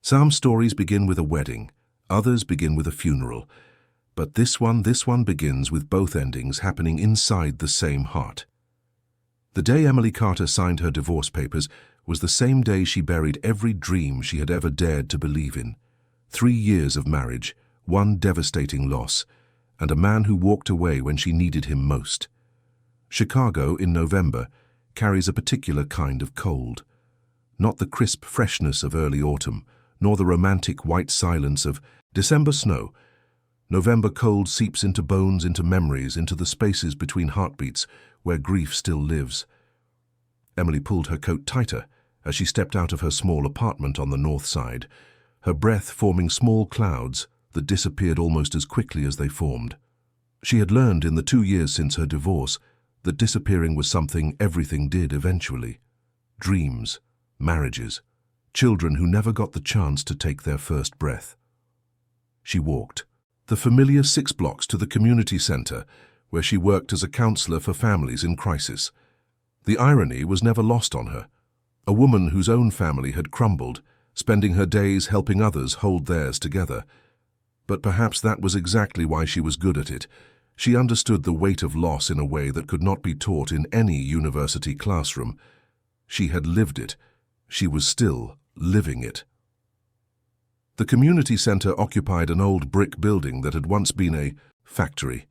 Some stories begin with a wedding, others begin with a funeral, but this one begins with both endings happening inside the same heart. The day Emily Carter signed her divorce papers was the same day she buried every dream she had ever dared to believe in. 3 years of marriage, one devastating loss, and a man who walked away when she needed him most. Chicago in November carries a particular kind of cold. Not the crisp freshness of early autumn, nor the romantic white silence of December snow. November cold seeps into bones, into memories, into the spaces between heartbeats where grief still lives. Emily pulled her coat tighter as she stepped out of her small apartment on the north side, her breath forming small clouds that disappeared almost as quickly as they formed. She had learned in the 2 years since her divorce that disappearing was something everything did eventually. Dreams, marriages, children who never got the chance to take their first breath. She walked the familiar 6 blocks to the community center, where she worked as a counselor for families in crisis. The irony was never lost on her. A woman whose own family had crumbled, spending her days helping others hold theirs together. But perhaps that was exactly why she was good at it. She understood the weight of loss in a way that could not be taught in any university classroom. She had lived it. She was still living it. The community center occupied an old brick building that had once been a factory.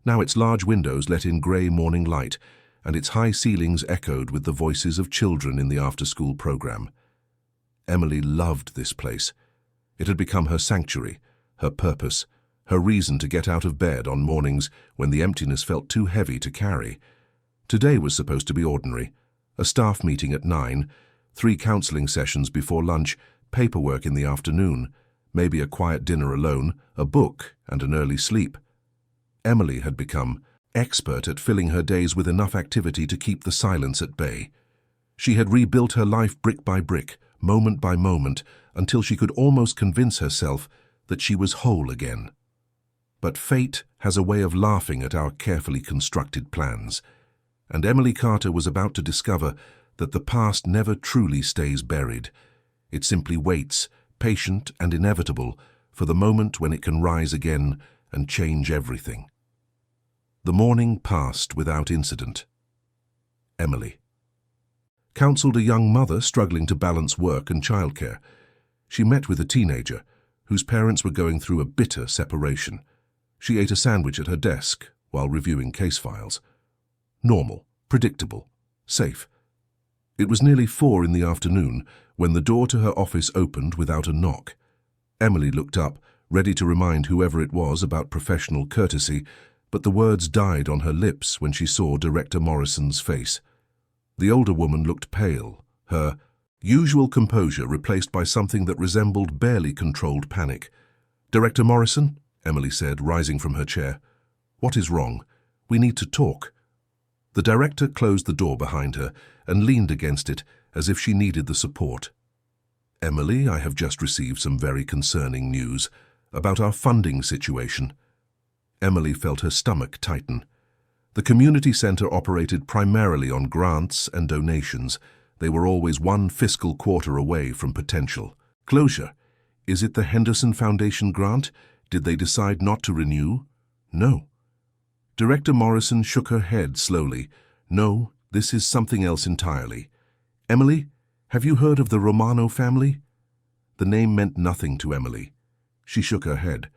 Now its large windows let in grey morning light, and its high ceilings echoed with the voices of children in the after-school program. Emily loved this place. It had become her sanctuary, her purpose, her reason to get out of bed on mornings when the emptiness felt too heavy to carry. Today was supposed to be ordinary. A staff meeting at 9, 3 counseling sessions before lunch, paperwork in the afternoon, maybe a quiet dinner alone, a book, and an early sleep. Emily had become expert at filling her days with enough activity to keep the silence at bay. She had rebuilt her life brick by brick, moment by moment, until she could almost convince herself that she was whole again. But fate has a way of laughing at our carefully constructed plans, and Emily Carter was about to discover that the past never truly stays buried. It simply waits, patient and inevitable, for the moment when it can rise again and change everything. The morning passed without incident. Emily counseled a young mother struggling to balance work and childcare. She met with a teenager whose parents were going through a bitter separation. She ate a sandwich at her desk while reviewing case files. Normal, predictable, safe. It was nearly 4 in the afternoon when the door to her office opened without a knock. Emily looked up, ready to remind whoever it was about professional courtesy, but the words died on her lips when she saw Director Morrison's face. The older woman looked pale, her usual composure replaced by something that resembled barely controlled panic. "Director Morrison," Emily said, rising from her chair. "What is wrong? We need to talk." The director closed the door behind her and leaned against it as if she needed the support. "Emily, I have just received some very concerning news about our funding situation." Emily felt her stomach tighten. The community center operated primarily on grants and donations. They were always 1 fiscal quarter away from potential closure. Is it the Henderson Foundation grant? Did they decide not to renew? No. Director Morrison shook her head slowly. "No, this is something else entirely. Emily, have you heard of the Romano family?" The name meant nothing to Emily. She shook her head.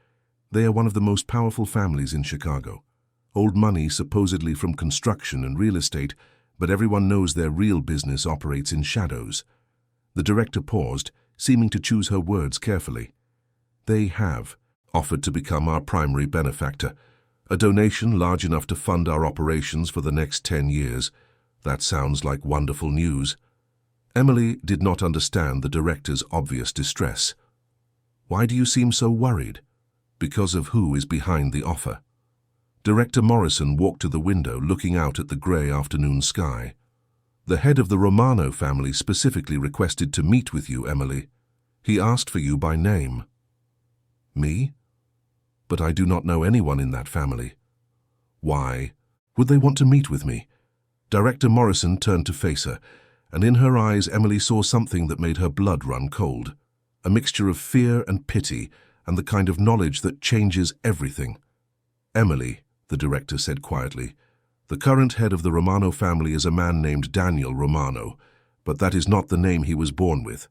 They are one of the most powerful families in Chicago. Old money supposedly from construction and real estate, but everyone knows their real business operates in shadows. The director paused, seeming to choose her words carefully. "They have offered to become our primary benefactor. A donation large enough to fund our operations for the next 10 years. That sounds like wonderful news." Emily did not understand the director's obvious distress. "Why do you seem so worried?" "Because of who is behind the offer." Director Morrison walked to the window, looking out at the grey afternoon sky. "The head of the Romano family specifically requested to meet with you, Emily. He asked for you by name." "Me? But I do not know anyone in that family." "Why would they want to meet with me?" Director Morrison turned to face her, and in her eyes Emily saw something that made her blood run cold. a mixture of fear and pity, and the kind of knowledge that changes everything. "Emily," the director said quietly, "the current head of the Romano family is a man named Daniel Romano, but that is not the name he was born with.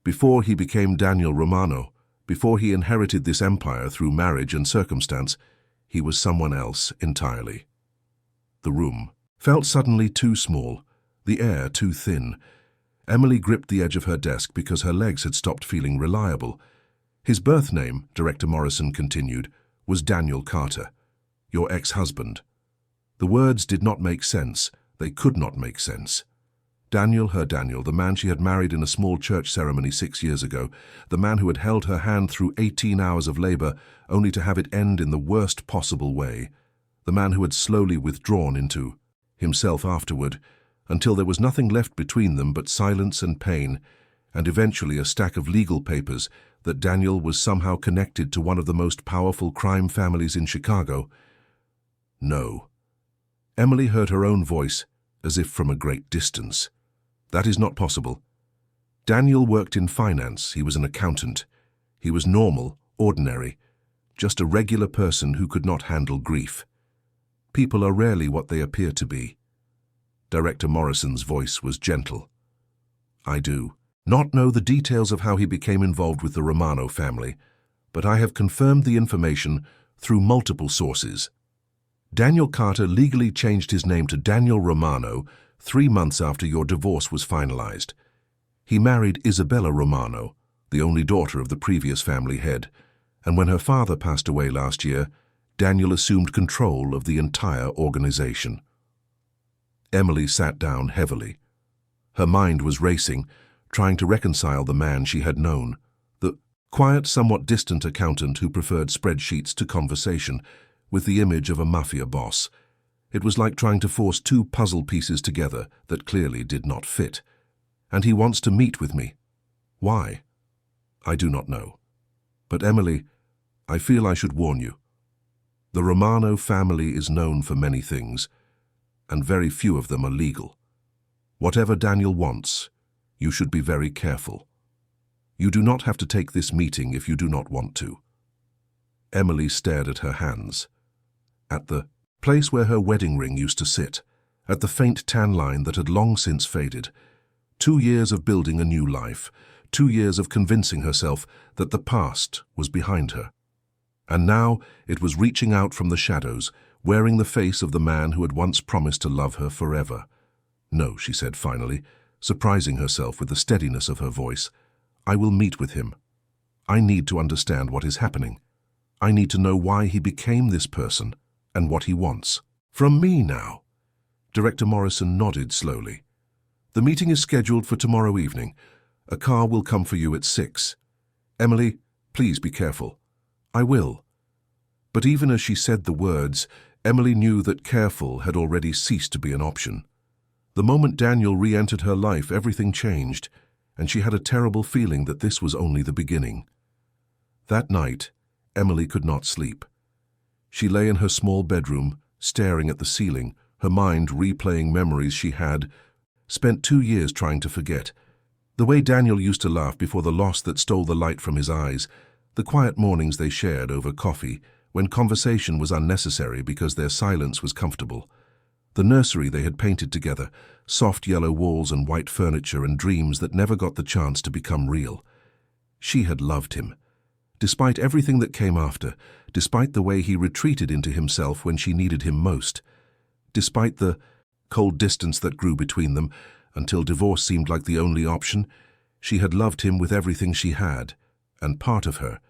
Before he became Daniel Romano, before he inherited this empire through marriage and circumstance, he was someone else entirely." The room felt suddenly too small, the air too thin. Emily gripped the edge of her desk because her legs had stopped feeling reliable. "His birth name," Director Morrison continued, "was Daniel Carter, your ex-husband." The words did not make sense. They could not make sense. Daniel, her Daniel, the man she had married in a small church ceremony 6 years ago, the man who had held her hand through 18 hours of labor only to have it end in the worst possible way, the man who had slowly withdrawn into himself afterward, until there was nothing left between them but silence and pain, and eventually a stack of legal papers that Daniel was somehow connected to one of the most powerful crime families in Chicago. No. Emily heard her own voice, as if from a great distance. "That is not possible." Daniel worked in finance. He was an accountant. He was normal, ordinary, just a regular person who could not handle grief. People are rarely what they appear to be. Director Morrison's voice was gentle. "I do not know the details of how he became involved with the Romano family, but I have confirmed the information through multiple sources. Daniel Carter legally changed his name to Daniel Romano 3 months after your divorce was finalized. He married Isabella Romano, the only daughter of the previous family head, and when her father passed away last year, Daniel assumed control of the entire organization." Emily sat down heavily. Her mind was racing, trying to reconcile the man she had known, the quiet, somewhat distant accountant who preferred spreadsheets to conversation, with the image of a Mafia boss. It was like trying to force 2 puzzle pieces together that clearly did not fit. "And he wants to meet with me. Why? I do not know. But Emily, I feel I should warn you. The Romano family is known for many things, and very few of them are legal. Whatever Daniel wants, you should be very careful. You do not have to take this meeting if you do not want to." Emily stared at her hands, at the place where her wedding ring used to sit, at the faint tan line that had long since faded. 2 years of building a new life, 2 years of convincing herself that the past was behind her. And now it was reaching out from the shadows, wearing the face of the man who had once promised to love her forever. "No," she said finally, surprising herself with the steadiness of her voice. "I will meet with him. I need to understand what is happening. I need to know why he became this person and what he wants. From me now." Director Morrison nodded slowly. "The meeting is scheduled for tomorrow evening. A car will come for you at 6. Emily, please be careful." "I will." But even as she said the words, Emily knew that careful had already ceased to be an option. The moment Daniel re-entered her life, everything changed, and she had a terrible feeling that this was only the beginning. That night, Emily could not sleep. She lay in her small bedroom, staring at the ceiling, her mind replaying memories she had spent 2 years trying to forget. The way Daniel used to laugh before the loss that stole the light from his eyes, the quiet mornings they shared over coffee, when conversation was unnecessary because their silence was comfortable. The nursery they had painted together, soft yellow walls and white furniture and dreams that never got the chance to become real. She had loved him. Despite everything that came after, despite the way he retreated into himself when she needed him most, despite the cold distance that grew between them until divorce seemed like the only option, she had loved him with everything she had, and part of her,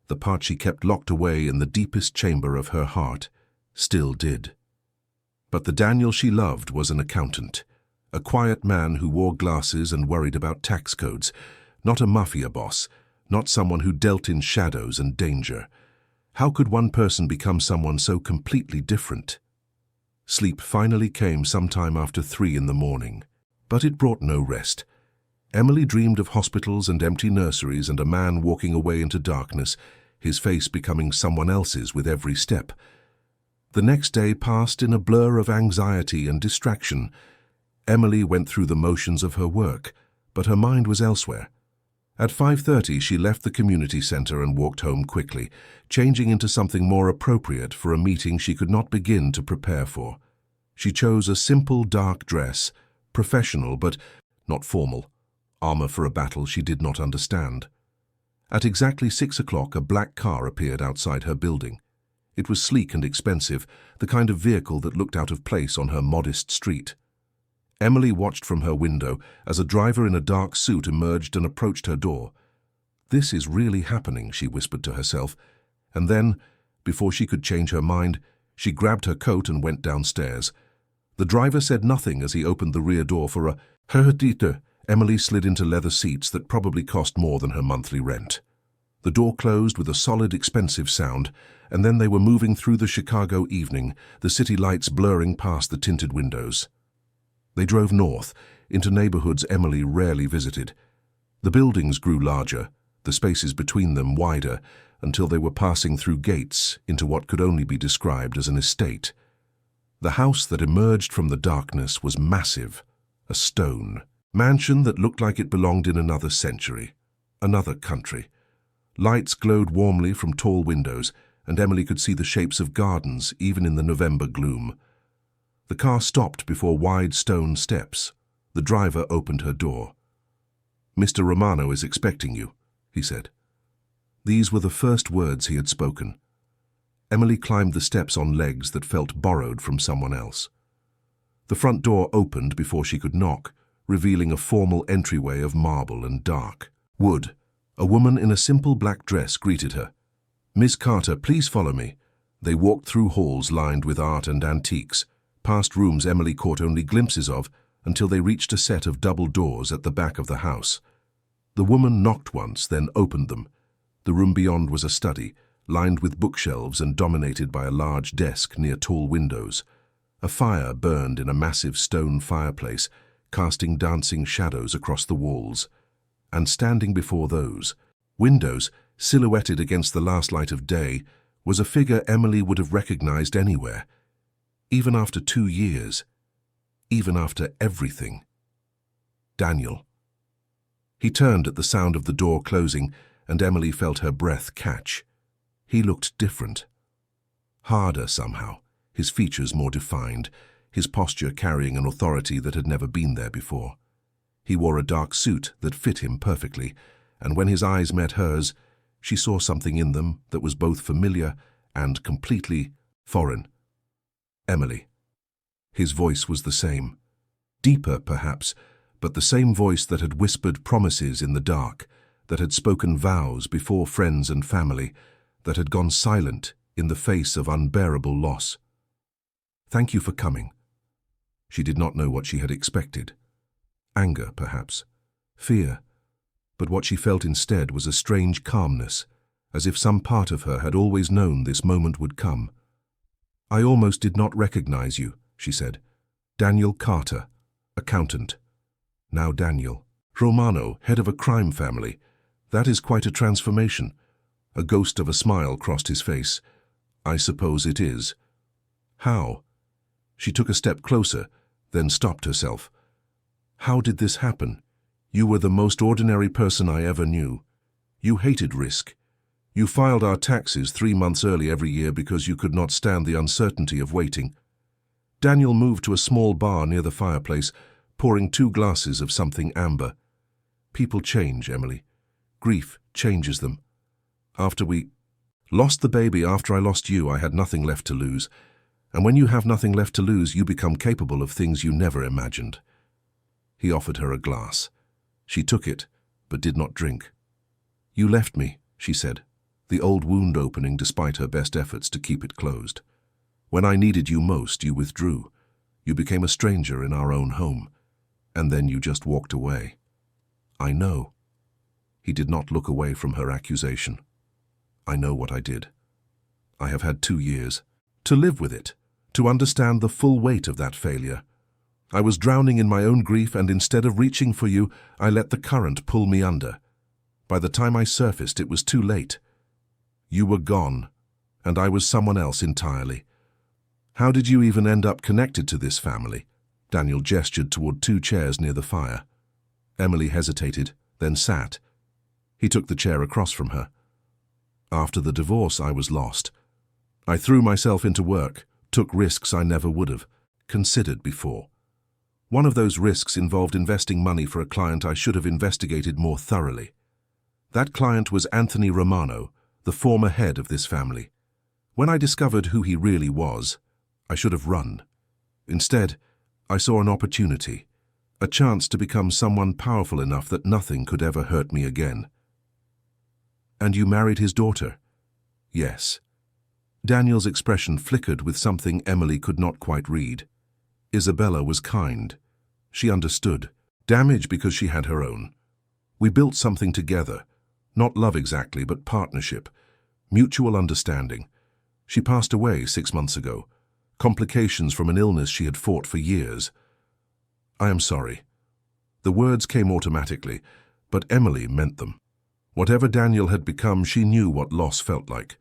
the part she kept locked away in the deepest chamber of her heart, still did. But the Daniel she loved was an accountant, a quiet man who wore glasses and worried about tax codes, not a mafia boss, not someone who dealt in shadows and danger. How could one person become someone so completely different? Sleep finally came sometime after 3 in the morning, but it brought no rest. Emily dreamed of hospitals and empty nurseries and a man walking away into darkness, his face becoming someone else's with every step. The next day passed in a blur of anxiety and distraction. Emily went through the motions of her work, but her mind was elsewhere. At 5:30, she left the community center and walked home quickly, changing into something more appropriate for a meeting she could not begin to prepare for. She chose a simple dark dress, professional but not formal, armor for a battle she did not understand. At exactly 6 o'clock, a black car appeared outside her building. It was sleek and expensive, the kind of vehicle that looked out of place on her modest street. Emily watched from her window as a driver in a dark suit emerged and approached her door. "This is really happening," she whispered to herself, and then, before she could change her mind, she grabbed her coat and went downstairs. The driver said nothing as he opened the rear door for a "Hertite." Emily slid into leather seats that probably cost more than her monthly rent. The door closed with a solid, expensive sound, and then they were moving through the Chicago evening, the city lights blurring past the tinted windows. They drove north, into neighborhoods Emily rarely visited. The buildings grew larger, the spaces between them wider, until they were passing through gates into what could only be described as an estate. The house that emerged from the darkness was massive, a stone mansion that looked like it belonged in another century, another country. Lights glowed warmly from tall windows, and Emily could see the shapes of gardens even in the November gloom. The car stopped before wide stone steps. The driver opened her door. "Mr. Romano is expecting you," he said. These were the first words he had spoken. Emily climbed the steps on legs that felt borrowed from someone else. The front door opened before she could knock, revealing a formal entryway of marble and dark wood. A woman in a simple black dress greeted her. "Miss Carter, please follow me." They walked through halls lined with art and antiques, past rooms Emily caught only glimpses of, until they reached a set of double doors at the back of the house. The woman knocked once, then opened them. The room beyond was a study, lined with bookshelves and dominated by a large desk near tall windows. A fire burned in a massive stone fireplace, casting dancing shadows across the walls. And standing before those windows, silhouetted against the last light of day, was a figure Emily would have recognized anywhere. Even after 2 years, even after everything. Daniel. He turned at the sound of the door closing, and Emily felt her breath catch. He looked different. Harder somehow, his features more defined, his posture carrying an authority that had never been there before. He wore a dark suit that fit him perfectly, and when his eyes met hers, she saw something in them that was both familiar and completely foreign. "Emily." His voice was the same. Deeper, perhaps, but the same voice that had whispered promises in the dark, that had spoken vows before friends and family, that had gone silent in the face of unbearable loss. "Thank you for coming." She did not know what she had expected. Anger, perhaps. Fear. But what she felt instead was a strange calmness, as if some part of her had always known this moment would come. "I almost did not recognize you," she said. "Daniel Carter, accountant. Now Daniel. Romano, head of a crime family. That is quite a transformation." A ghost of a smile crossed his face. "I suppose it is." "How?" She took a step closer, then stopped herself. "How did this happen? You were the most ordinary person I ever knew. You hated risk. You filed our taxes 3 months early every year because you could not stand the uncertainty of waiting." Daniel moved to a small bar near the fireplace, pouring 2 glasses of something amber. "People change, Emily. Grief changes them. After we lost the baby, after I lost you, I had nothing left to lose. And when you have nothing left to lose, you become capable of things you never imagined." He offered her a glass. She took it, but did not drink. "You left me," she said, the old wound opening despite her best efforts to keep it closed. "When I needed you most, you withdrew. You became a stranger in our own home. And then you just walked away." "I know." He did not look away from her accusation. "I know what I did. I have had 2 years to live with it, to understand the full weight of that failure. I was drowning in my own grief, and instead of reaching for you, I let the current pull me under. By the time I surfaced, it was too late. You were gone, and I was someone else entirely. How did you even end up connected to this family?" Daniel gestured toward 2 chairs near the fire. Emily hesitated, then sat. He took the chair across from her. After the divorce, I was lost. I threw myself into work, took risks I never would have considered before. One of those risks involved investing money for a client I should have investigated more thoroughly. That client was Anthony Romano, the former head of this family. When I discovered who he really was, I should have run. Instead, I saw an opportunity, a chance to become someone powerful enough that nothing could ever hurt me again. And you married his daughter? Yes. Daniel's expression flickered with something Emily could not quite read. Isabella was kind. She understood. Damage because she had her own. We built something together. Not love exactly, but partnership. Mutual understanding. She passed away 6 months ago. Complications from an illness she had fought for years. I am sorry. The words came automatically, but Emily meant them. Whatever Daniel had become, she knew what loss felt like.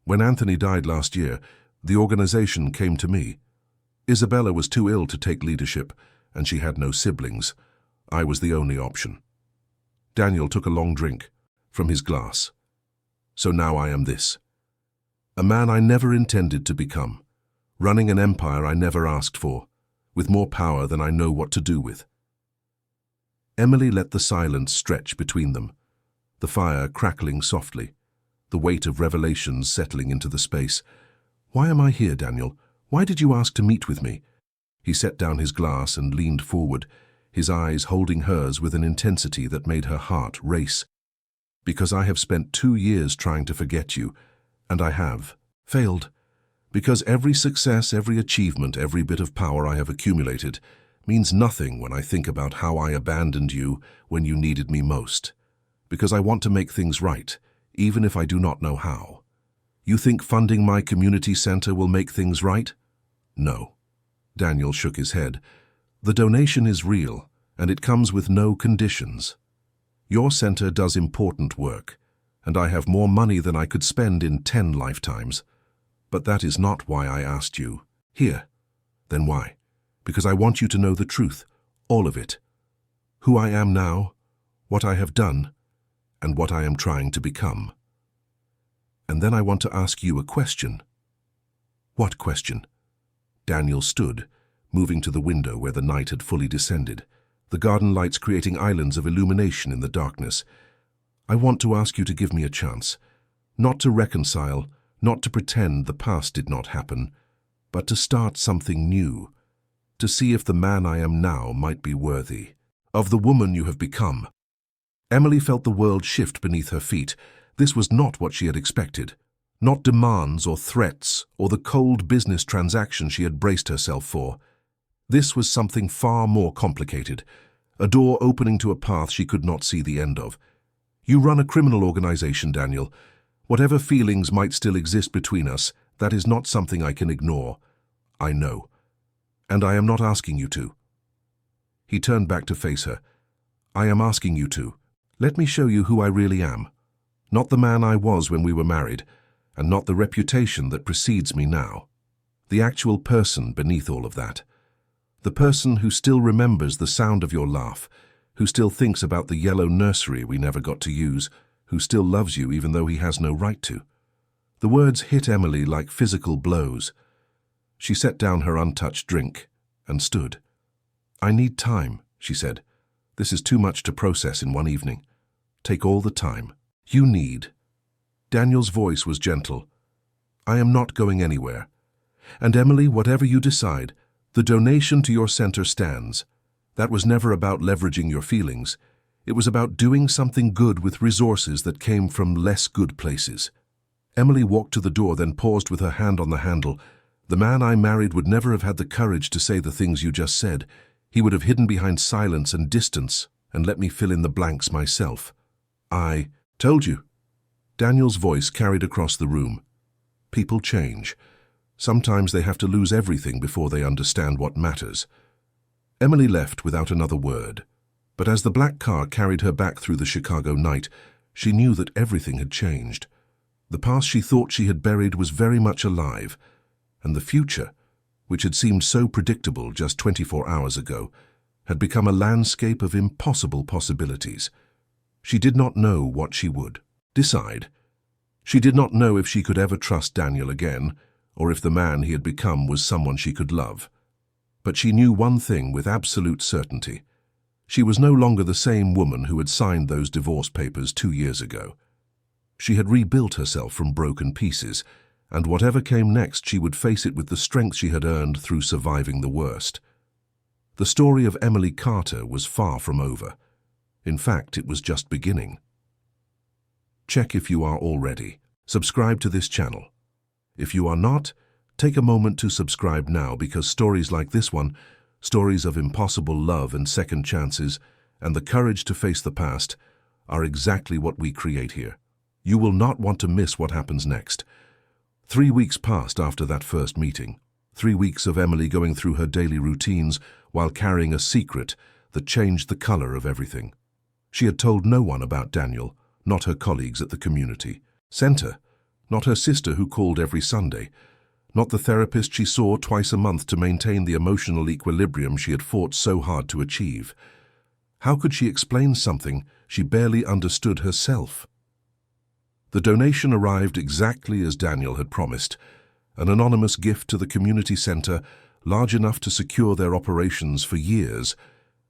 When Anthony died last year, the organization came to me. Isabella was too ill to take leadership, and she had no siblings. I was the only option. Daniel took a long drink from his glass. So now I am this. A man I never intended to become, running an empire I never asked for, with more power than I know what to do with. Emily let the silence stretch between them, the fire crackling softly, the weight of revelations settling into the space. Why am I here, Daniel? Why did you ask to meet with me? He set down his glass and leaned forward, his eyes holding hers with an intensity that made her heart race. Because I have spent 2 years trying to forget you, and I have failed. Because every success, every achievement, every bit of power I have accumulated means nothing when I think about how I abandoned you when you needed me most. Because I want to make things right, even if I do not know how. You think funding my community center will make things right? No. Daniel shook his head. The donation is real, and it comes with no conditions. Your center does important work, and I have more money than I could spend in 10 lifetimes. But that is not why I asked you. Here. Then why? Because I want you to know the truth, all of it. Who I am now, what I have done, and what I am trying to become. And then I want to ask you a question. What question? Daniel stood, moving to the window where the night had fully descended, the garden lights creating islands of illumination in the darkness. I want to ask you to give me a chance, not to reconcile, not to pretend the past did not happen, but to start something new, to see if the man I am now might be worthy of the woman you have become. Emily felt the world shift beneath her feet. This was not what she had expected. Not demands or threats or the cold business transaction she had braced herself for. This was something far more complicated, a door opening to a path she could not see the end of. You run a criminal organization, Daniel. Whatever feelings might still exist between us, that is not something I can ignore. I know. And I am not asking you to. He turned back to face her. I am asking you to. Let me show you who I really am. Not the man I was when we were married, and not the reputation that precedes me now. The actual person beneath all of that. The person who still remembers the sound of your laugh, who still thinks about the yellow nursery we never got to use, who still loves you even though he has no right to. The words hit Emily like physical blows. She set down her untouched drink and stood. I need time, she said. This is too much to process in one evening. Take all the time you need. Daniel's voice was gentle. I am not going anywhere. And Emily, whatever you decide, the donation to your center stands. That was never about leveraging your feelings. It was about doing something good with resources that came from less good places. Emily walked to the door, then paused with her hand on the handle. The man I married would never have had the courage to say the things you just said. He would have hidden behind silence and distance and let me fill in the blanks myself. I told you. Daniel's voice carried across the room. People change. Sometimes they have to lose everything before they understand what matters. Emily left without another word, but as the black car carried her back through the Chicago night, she knew that everything had changed. The past she thought she had buried was very much alive, and the future, which had seemed so predictable just 24 hours ago, had become a landscape of impossible possibilities. She did not know what she would decide. She did not know if she could ever trust Daniel again, or if the man he had become was someone she could love. But she knew one thing with absolute certainty. She was no longer the same woman who had signed those divorce papers 2 years ago. She had rebuilt herself from broken pieces, and whatever came next, she would face it with the strength she had earned through surviving the worst. The story of Emily Carter was far from over. In fact, it was just beginning. Check if you are already. Subscribe to this channel. If you are not, take a moment to subscribe now, because stories like this one, stories of impossible love and second chances, and the courage to face the past, are exactly what we create here. You will not want to miss what happens next. 3 weeks passed after that first meeting. 3 weeks of Emily going through her daily routines while carrying a secret that changed the color of everything. She had told no one about Daniel, not her colleagues at the community center, not her sister who called every Sunday, not the therapist she saw twice a month to maintain the emotional equilibrium she had fought so hard to achieve. How could she explain something she barely understood herself? The donation arrived exactly as Daniel had promised, an anonymous gift to the community center large enough to secure their operations for years.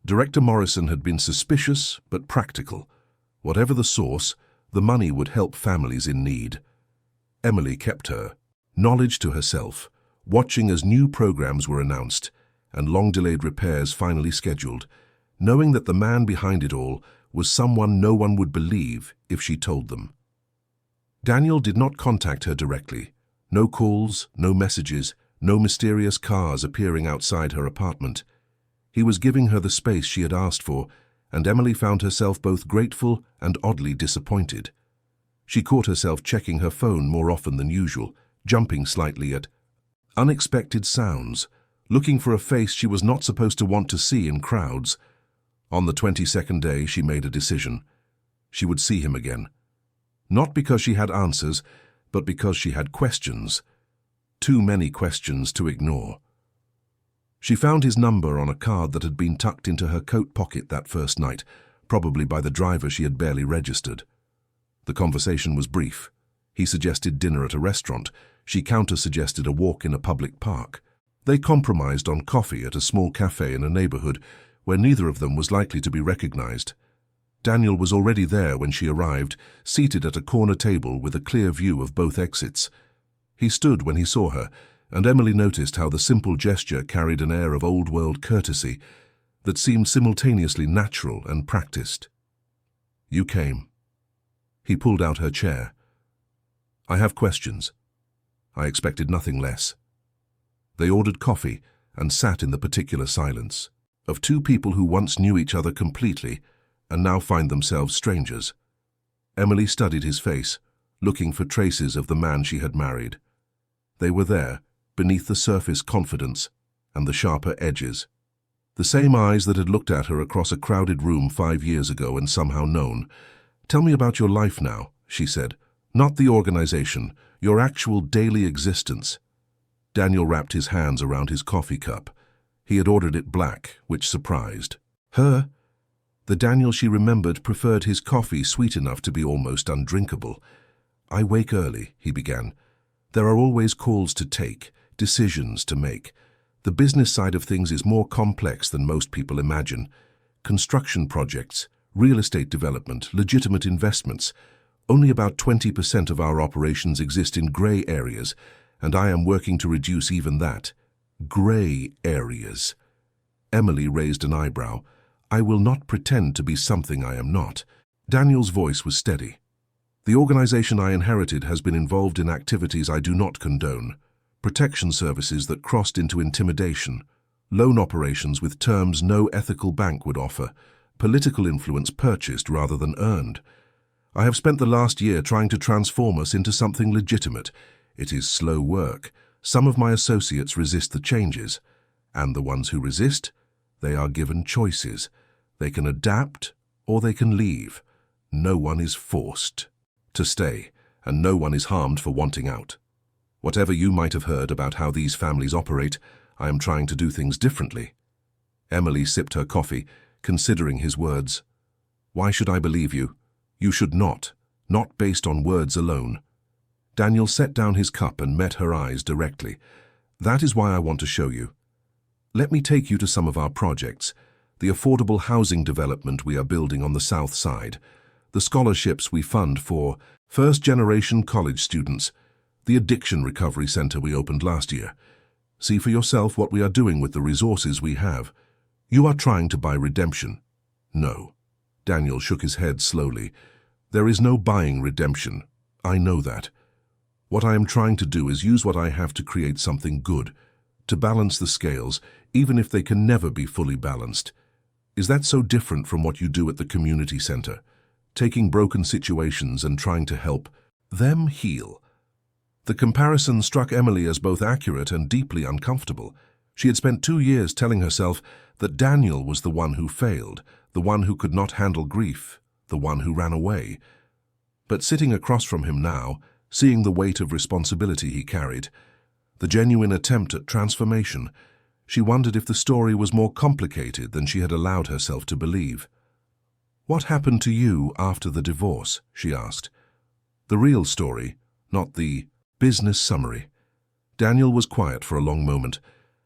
Director Morrison had been suspicious but practical. Whatever the source, the money would help families in need. Emily kept her knowledge to herself, watching as new programs were announced and long-delayed repairs finally scheduled, knowing that the man behind it all was someone no one would believe if she told them. Daniel did not contact her directly. No calls, no messages, no mysterious cars appearing outside her apartment. He was giving her the space she had asked for, and Emily found herself both grateful and oddly disappointed. She caught herself checking her phone more often than usual, jumping slightly at unexpected sounds, looking for a face she was not supposed to want to see in crowds. On the 22nd day, she made a decision. She would see him again. Not because she had answers, but because she had questions. Too many questions to ignore. She found his number on a card that had been tucked into her coat pocket that first night, probably by the driver she had barely registered. The conversation was brief. He suggested dinner at a restaurant. She counter-suggested a walk in a public park. They compromised on coffee at a small cafe in a neighborhood where neither of them was likely to be recognized. Daniel was already there when she arrived, seated at a corner table with a clear view of both exits. He stood when he saw her, and Emily noticed how the simple gesture carried an air of old-world courtesy that seemed simultaneously natural and practiced. "You came." He pulled out her chair. "I have questions." I expected nothing less. They ordered coffee and sat in the particular silence of two people who once knew each other completely and now find themselves strangers. Emily studied his face, looking for traces of the man she had married. They were there, beneath the surface confidence and the sharper edges. The same eyes that had looked at her across a crowded room 5 years ago and somehow known. "Tell me about your life now," she said. "Not the organization, your actual daily existence." Daniel wrapped his hands around his coffee cup. He had ordered it black, which surprised her. The Daniel she remembered preferred his coffee sweet enough to be almost undrinkable. "I wake early," he began. "There are always calls to take, decisions to make. The business side of things is more complex than most people imagine. Construction projects, real estate development, legitimate investments. Only about 20% of our operations exist in gray areas, and I am working to reduce even that." Gray areas. Emily raised an eyebrow. "I will not pretend to be something I am not." Daniel's voice was steady. "The organization I inherited has been involved in activities I do not condone. Protection services that crossed into intimidation, loan operations with terms no ethical bank would offer, political influence purchased rather than earned. I have spent the last year trying to transform us into something legitimate. It is slow work. Some of my associates resist the changes, and the ones who resist, they are given choices. They can adapt or they can leave. No one is forced to stay, and no one is harmed for wanting out. Whatever you might have heard about how these families operate, I am trying to do things differently." Emily sipped her coffee, considering his words. "Why should I believe you? You should not based on words alone. Daniel set down his cup and met her eyes directly. That is why I want to show you. Let me take you to some of our projects, the affordable housing development we are building on the south side, the scholarships we fund for first-generation college students, the addiction recovery center we opened last year. See for yourself what we are doing with the resources we have. You are trying to buy redemption. No. Daniel shook his head slowly. There is no buying redemption. I know that. What I am trying to do is use what I have to create something good, to balance the scales, even if they can never be fully balanced. Is that so different from what you do at the community center? Taking broken situations and trying to help them heal. The comparison struck Emily as both accurate and deeply uncomfortable. She had spent 2 years telling herself that Daniel was the one who failed, the one who could not handle grief, the one who ran away. But sitting across from him now, seeing the weight of responsibility he carried, the genuine attempt at transformation, she wondered if the story was more complicated than she had allowed herself to believe. "What happened to you after the divorce?" she asked. The real story, not the business summary. Daniel was quiet for a long moment.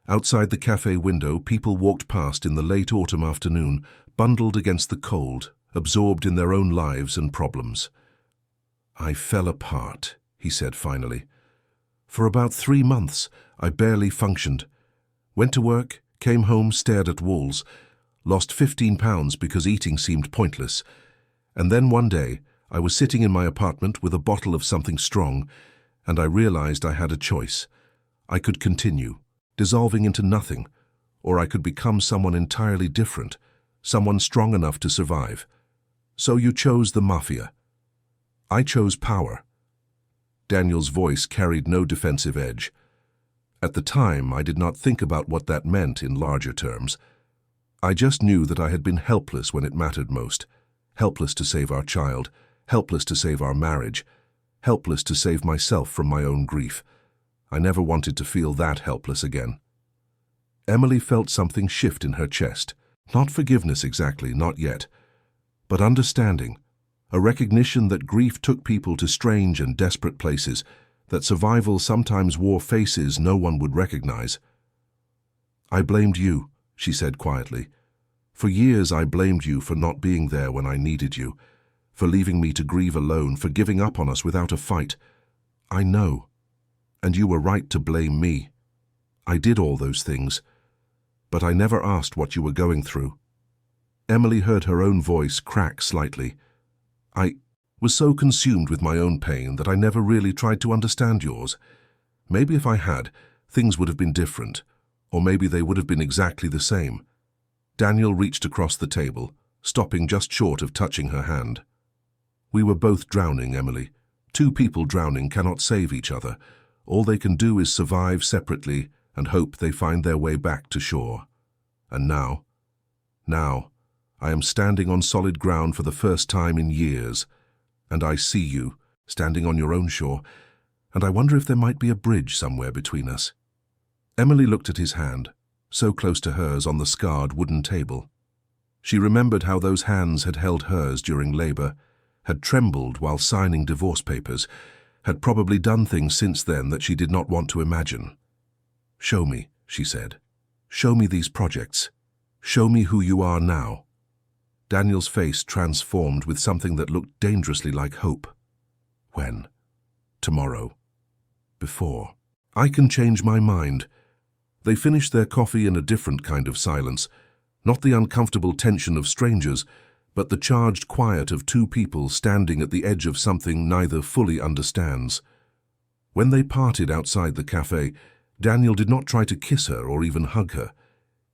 Outside the cafe window, people walked past in the late autumn afternoon, bundled against the cold, absorbed in their own lives and problems. "I fell apart," he said finally. "For about 3 months, I barely functioned. Went to work, came home, stared at walls, lost 15 pounds because eating seemed pointless. And then one day, I was sitting in my apartment with a bottle of something strong, and I realized I had a choice. I could continue, dissolving into nothing, or I could become someone entirely different, someone strong enough to survive. So you chose the Mafia. I chose power." Daniel's voice carried no defensive edge. At the time, I did not think about what that meant in larger terms. I just knew that I had been helpless when it mattered most. Helpless to save our child, helpless to save our marriage, helpless to save myself from my own grief. I never wanted to feel that helpless again. Emily felt something shift in her chest. Not forgiveness exactly, not yet, but understanding. A recognition that grief took people to strange and desperate places, that survival sometimes wore faces no one would recognize. "I blamed you," she said quietly. "For years I blamed you for not being there when I needed you, for leaving me to grieve alone, for giving up on us without a fight. I know. And you were right to blame me. I did all those things, but I never asked what you were going through." Emily heard her own voice crack slightly. "I was so consumed with my own pain that I never really tried to understand yours. Maybe if I had, things would have been different, or maybe they would have been exactly the same." Daniel reached across the table, stopping just short of touching her hand. "We were both drowning, Emily. 2 people drowning cannot save each other. All they can do is survive separately and hope they find their way back to shore. And now, I am standing on solid ground for the first time in years, and I see you, standing on your own shore, and I wonder if there might be a bridge somewhere between us." Emily looked at his hand, so close to hers on the scarred wooden table. She remembered how those hands had held hers during labor, had trembled while signing divorce papers, had probably done things since then that she did not want to imagine. "Show me," she said. "Show me these projects. Show me who you are now." Daniel's face transformed with something that looked dangerously like hope. "When?" "Tomorrow." "Before." "I can change my mind." They finished their coffee in a different kind of silence, not the uncomfortable tension of strangers, but the charged quiet of 2 people standing at the edge of something neither fully understands. When they parted outside the cafe, Daniel did not try to kiss her or even hug her.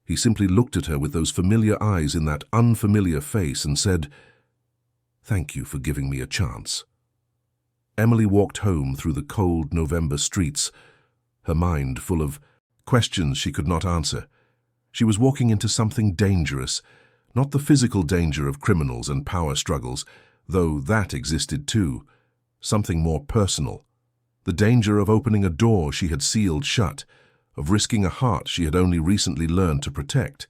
He simply looked at her with those familiar eyes in that unfamiliar face and said, "Thank you for giving me a chance." Emily walked home through the cold November streets, her mind full of questions she could not answer. She was walking into something dangerous, not the physical danger of criminals and power struggles, though that existed too, something more personal. The danger of opening a door she had sealed shut, of risking a heart she had only recently learned to protect.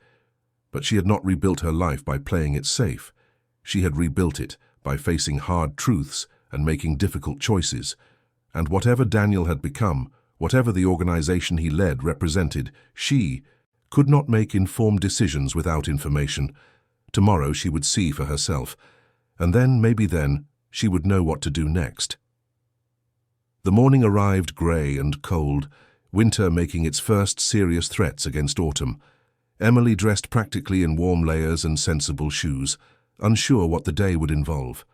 But she had not rebuilt her life by playing it safe. She had rebuilt it by facing hard truths and making difficult choices. And whatever Daniel had become, whatever the organization he led represented, she could not make informed decisions without information. Tomorrow she would see for herself, and then, maybe then, she would know what to do next. The morning arrived grey and cold, winter making its first serious threats against autumn. Emily dressed practically in warm layers and sensible shoes, unsure what the day would involve.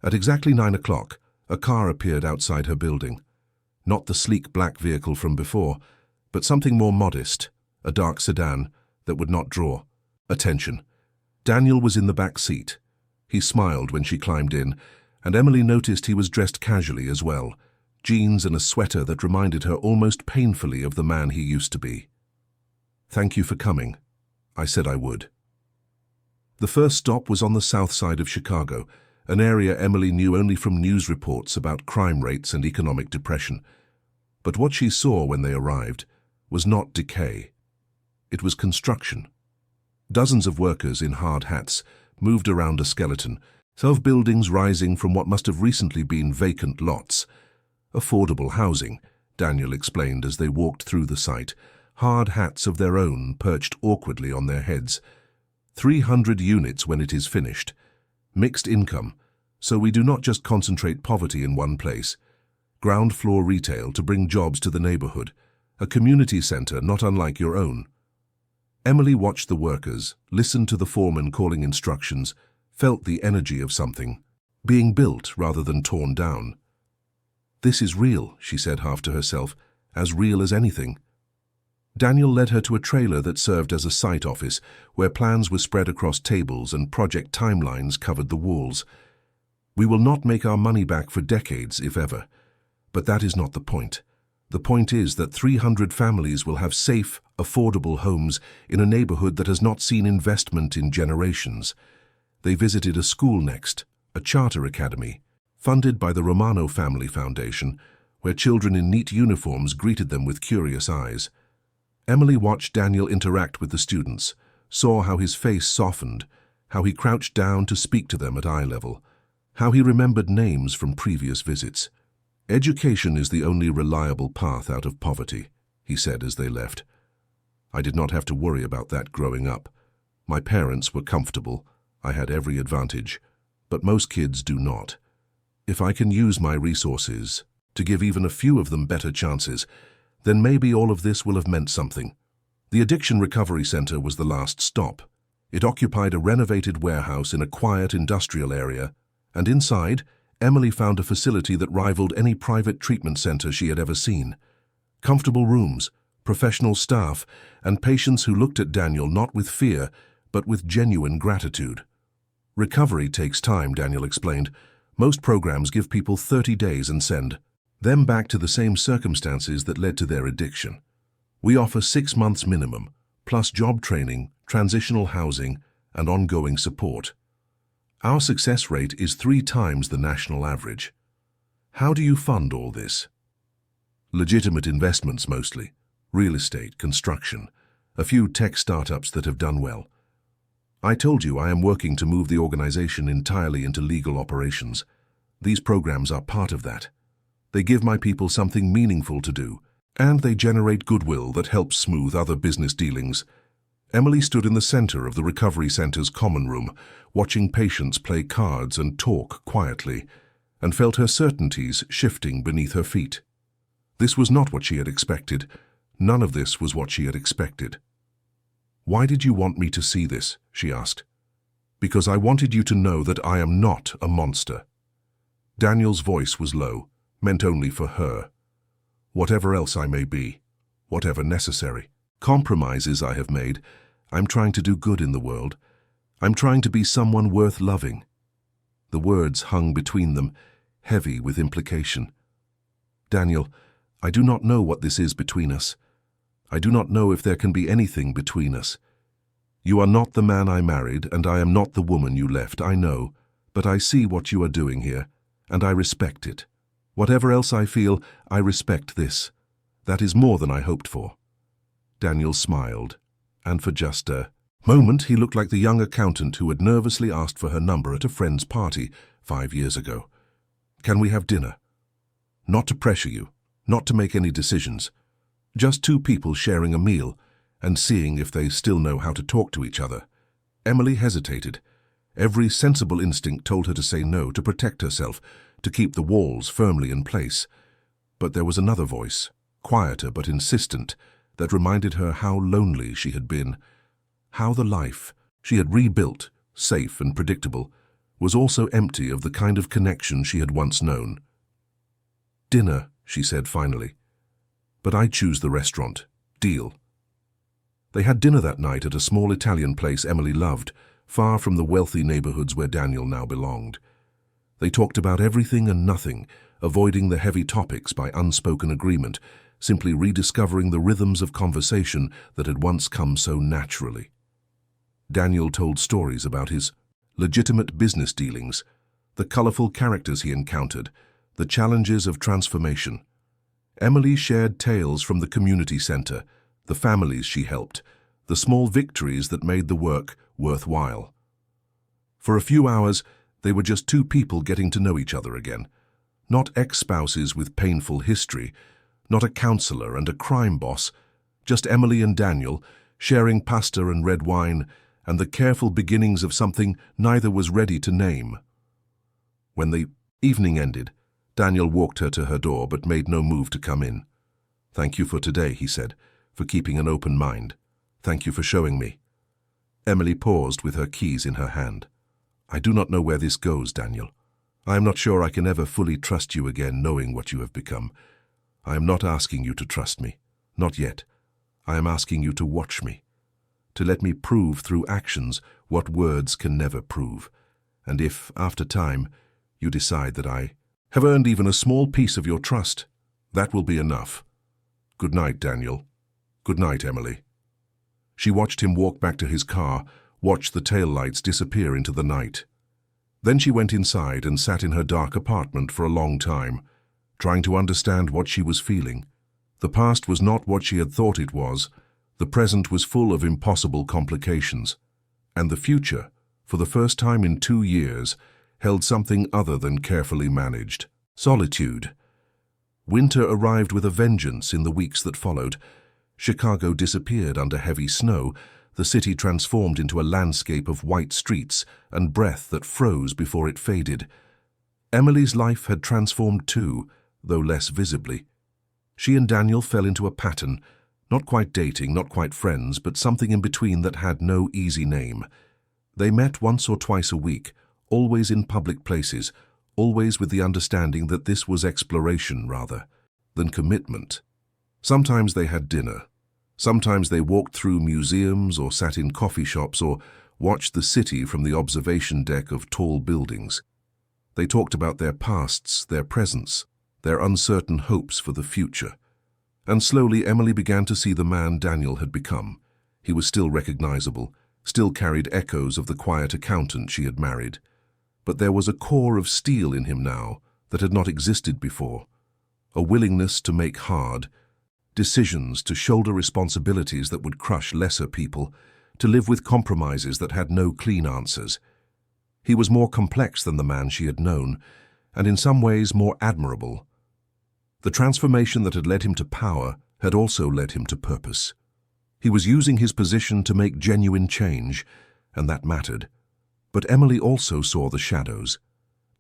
At exactly 9 o'clock, a car appeared outside her building. Not the sleek black vehicle from before, but something more modest, a dark sedan that would not draw attention. Daniel was in the back seat. He smiled when she climbed in, and Emily noticed he was dressed casually as well, jeans and a sweater that reminded her almost painfully of the man he used to be. "Thank you for coming. I said I would." The first stop was on the south side of Chicago, an area Emily knew only from news reports about crime rates and economic depression. But what she saw when they arrived was not decay. It was construction. Dozens of workers in hard hats moved around a skeleton, of buildings rising from what must have recently been vacant lots. Affordable housing, Daniel explained as they walked through the site, hard hats of their own perched awkwardly on their heads. 300 units when it is finished. Mixed income, so we do not just concentrate poverty in one place. Ground floor retail to bring jobs to the neighborhood. A community center not unlike your own. Emily watched the workers, listened to the foreman calling instructions, felt the energy of something, being built rather than torn down. "This is real," she said half to herself, "as real as anything." Daniel led her to a trailer that served as a site office, where plans were spread across tables and project timelines covered the walls. "We will not make our money back for decades, if ever. But that is not the point. The point is that 300 families will have safe, affordable homes in a neighborhood that has not seen investment in generations." They visited a school next, a charter academy, funded by the Romano Family Foundation, where children in neat uniforms greeted them with curious eyes. Emily watched Daniel interact with the students, saw how his face softened, how he crouched down to speak to them at eye level, how he remembered names from previous visits. "Education is the only reliable path out of poverty," he said as they left. "I did not have to worry about that growing up. My parents were comfortable. I had every advantage, but most kids do not. If I can use my resources to give even a few of them better chances, then maybe all of this will have meant something." The Addiction Recovery Center was the last stop. It occupied a renovated warehouse in a quiet industrial area, and inside, Emily found a facility that rivaled any private treatment center she had ever seen. Comfortable rooms, professional staff, and patients who looked at Daniel not with fear, but with genuine gratitude. "Recovery takes time," Daniel explained. "Most programs give people 30 days and send them back to the same circumstances that led to their addiction. We offer 6 months minimum, plus job training, transitional housing, and ongoing support. Our success rate is 3 times the national average." "How do you fund all this?" "Legitimate investments mostly. Real estate, construction, a few tech startups that have done well. I told you I am working to move the organization entirely into legal operations. These programs are part of that. They give my people something meaningful to do, and they generate goodwill that helps smooth other business dealings." Emily stood in the center of the recovery center's common room, watching patients play cards and talk quietly, and felt her certainties shifting beneath her feet. This was not what she had expected. None of this was what she had expected. "Why did you want me to see this?" she asked. "Because I wanted you to know that I am not a monster." Daniel's voice was low, meant only for her. "Whatever else I may be, whatever necessary, compromises I have made, I'm trying to do good in the world. I'm trying to be someone worth loving." The words hung between them, heavy with implication. "Daniel, I do not know what this is between us. I do not know if there can be anything between us. You are not the man I married, and I am not the woman you left, I know, but I see what you are doing here, and I respect it. Whatever else I feel, I respect this. That is more than I hoped for." Daniel smiled, and for just a moment he looked like the young accountant who had nervously asked for her number at a friend's party 5 years ago. "Can we have dinner?" Not to pressure you, not to make any decisions. Just two people sharing a meal and seeing if they still know how to talk to each other. Emily hesitated. Every sensible instinct told her to say no, to protect herself, to keep the walls firmly in place. But there was another voice, quieter but insistent, that reminded her how lonely she had been, how the life she had rebuilt, safe and predictable, was also empty of the kind of connection she had once known. "Dinner," she said finally. "But I choose the restaurant. Deal." They had dinner that night at a small Italian place Emily loved, far from the wealthy neighborhoods where Daniel now belonged. They talked about everything and nothing, avoiding the heavy topics by unspoken agreement, simply rediscovering the rhythms of conversation that had once come so naturally. Daniel told stories about his legitimate business dealings, the colorful characters he encountered, the challenges of transformation. Emily shared tales from the community center, the families she helped, the small victories that made the work worthwhile. For a few hours, they were just two people getting to know each other again. Not ex-spouses with painful history, not a counselor and a crime boss, just Emily and Daniel, sharing pasta and red wine, and the careful beginnings of something neither was ready to name. When the evening ended, Daniel walked her to her door but made no move to come in. "Thank you for today," he said, "for keeping an open mind. Thank you for showing me." Emily paused with her keys in her hand. "I do not know where this goes, Daniel. I am not sure I can ever fully trust you again knowing what you have become. I am not asking you to trust me. Not yet. I am asking you to watch me. To let me prove through actions what words can never prove. And if, after time, you decide that I have earned even a small piece of your trust, that will be enough. Good night, Daniel. Good night, Emily." She watched him walk back to his car, watched the taillights disappear into the night. Then she went inside and sat in her dark apartment for a long time, trying to understand what she was feeling. The past was not what she had thought it was. The present was full of impossible complications. And the future, for the first time in 2 years, held something other than carefully managed. Solitude. Winter arrived with a vengeance in the weeks that followed. Chicago disappeared under heavy snow, the city transformed into a landscape of white streets and breath that froze before it faded. Emily's life had transformed too, though less visibly. She and Daniel fell into a pattern, not quite dating, not quite friends, but something in between that had no easy name. They met once or twice a week, always in public places, always with the understanding that this was exploration rather than commitment. Sometimes they had dinner. Sometimes they walked through museums or sat in coffee shops or watched the city from the observation deck of tall buildings. They talked about their pasts, their presents, their uncertain hopes for the future. And slowly Emily began to see the man Daniel had become. He was still recognizable, still carried echoes of the quiet accountant she had married. But there was a core of steel in him now that had not existed before. A willingness to make hard decisions, to shoulder responsibilities that would crush lesser people, to live with compromises that had no clean answers. He was more complex than the man she had known, and in some ways more admirable. The transformation that had led him to power had also led him to purpose. He was using his position to make genuine change, and that mattered. But Emily also saw the shadows.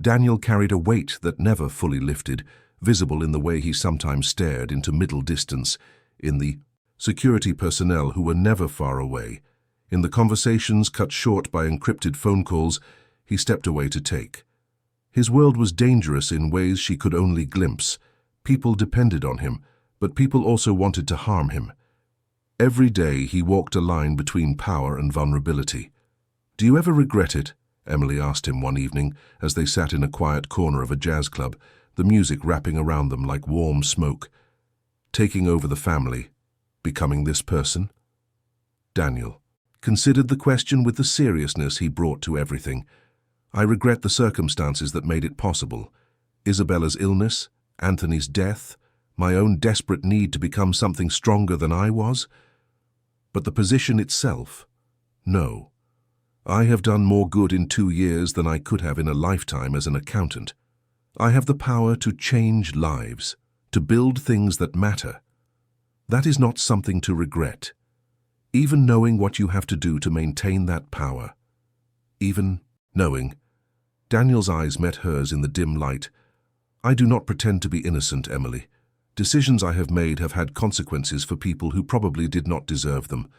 Daniel carried a weight that never fully lifted, visible in the way he sometimes stared into middle distance, in the security personnel who were never far away, in the conversations cut short by encrypted phone calls he stepped away to take. His world was dangerous in ways she could only glimpse. People depended on him, but people also wanted to harm him. Every day he walked a line between power and vulnerability. "Do you ever regret it?" Emily asked him one evening as they sat in a quiet corner of a jazz club, the music wrapping around them like warm smoke. Taking over the family, becoming this person? Daniel considered the question with the seriousness he brought to everything. "I regret the circumstances that made it possible. Isabella's illness, Anthony's death, my own desperate need to become something stronger than I was. But the position itself, No. I have done more good in 2 years than I could have in a lifetime as an accountant. I have the power to change lives, to build things that matter. That is not something to regret. Even knowing what you have to do to maintain that power. Even knowing. Daniel's eyes met hers in the dim light. I do not pretend to be innocent, Emily. Decisions I have made have had consequences for people who probably did not deserve them.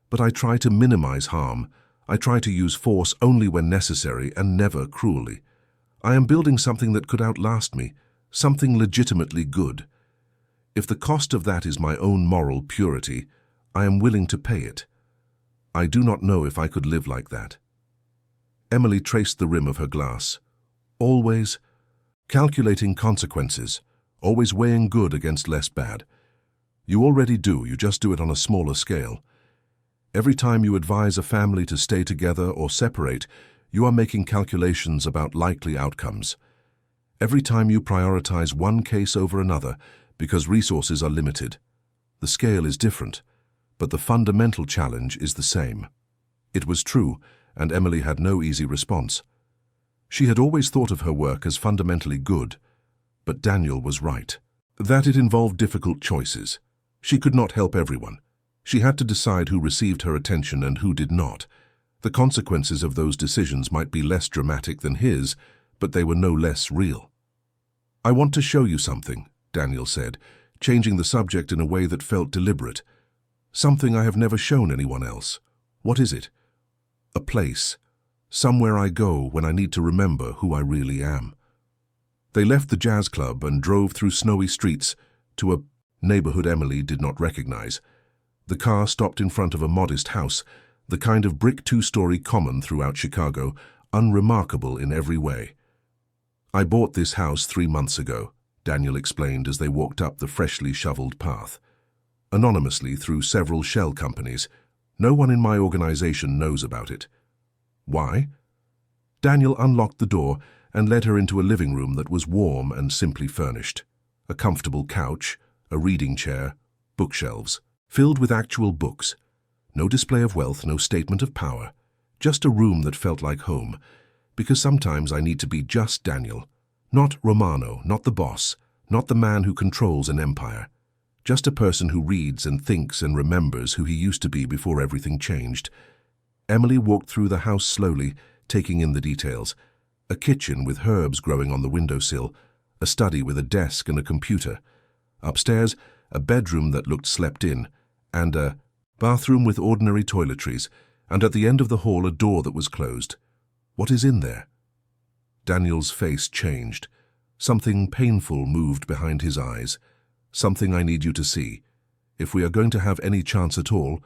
But I try to minimize harm. I try to use force only when necessary and never cruelly. I am building something that could outlast me, something legitimately good. If the cost of that is my own moral purity, I am willing to pay it. I do not know if I could live like that. Emily traced the rim of her glass. Always calculating consequences, always weighing good against less bad. You already do, you just do it on a smaller scale. Every time you advise a family to stay together or separate, you are making calculations about likely outcomes. Every time you prioritize one case over another because resources are limited. The scale is different, but the fundamental challenge is the same. It was true, and Emily had no easy response. She had always thought of her work as fundamentally good, but Daniel was right. That it involved difficult choices. She could not help everyone. She had to decide who received her attention and who did not. The consequences of those decisions might be less dramatic than his, but they were no less real. I want to show you something, Daniel said, changing the subject in a way that felt deliberate. Something I have never shown anyone else. What is it? A place. Somewhere I go when I need to remember who I really am. They left the jazz club and drove through snowy streets to a neighborhood Emily did not recognize. The car stopped in front of a modest house, the kind of brick 2-story common throughout Chicago, unremarkable in every way. I bought this house 3 months ago, Daniel explained as they walked up the freshly shoveled path. Anonymously through several shell companies. No one in my organization knows about it. Why? Daniel unlocked the door and led her into a living room that was warm and simply furnished. A comfortable couch, a reading chair, bookshelves, filled with actual books. No display of wealth, no statement of power. Just a room that felt like home. Because sometimes I need to be just Daniel. Not Romano, not the boss, not the man who controls an empire. Just a person who reads and thinks and remembers who he used to be before everything changed. Emily walked through the house slowly, taking in the details. A kitchen with herbs growing on the windowsill, a study with a desk and a computer. Upstairs, a bedroom that looked slept in, and a bathroom with ordinary toiletries, and at the end of the hall a door that was closed. What is in there? Daniel's face changed. Something painful moved behind his eyes. Something I need you to see. If we are going to have any chance at all,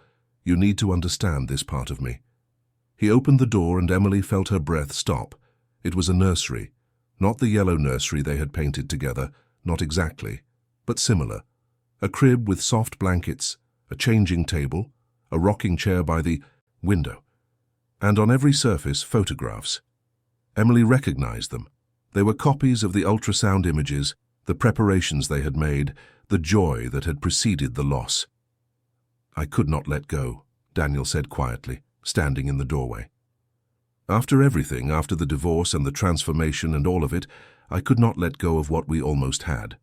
you need to understand this part of me. He opened the door and Emily felt her breath stop. It was a nursery. Not the yellow nursery they had painted together, not exactly, but similar. A crib with soft blankets, a changing table, a rocking chair by the window. And on every surface, photographs. Emily recognized them. They were copies of the ultrasound images, the preparations they had made, the joy that had preceded the loss. I could not let go, Daniel said quietly, standing in the doorway. After everything, after the divorce and the transformation and all of it, I could not let go of what we almost had.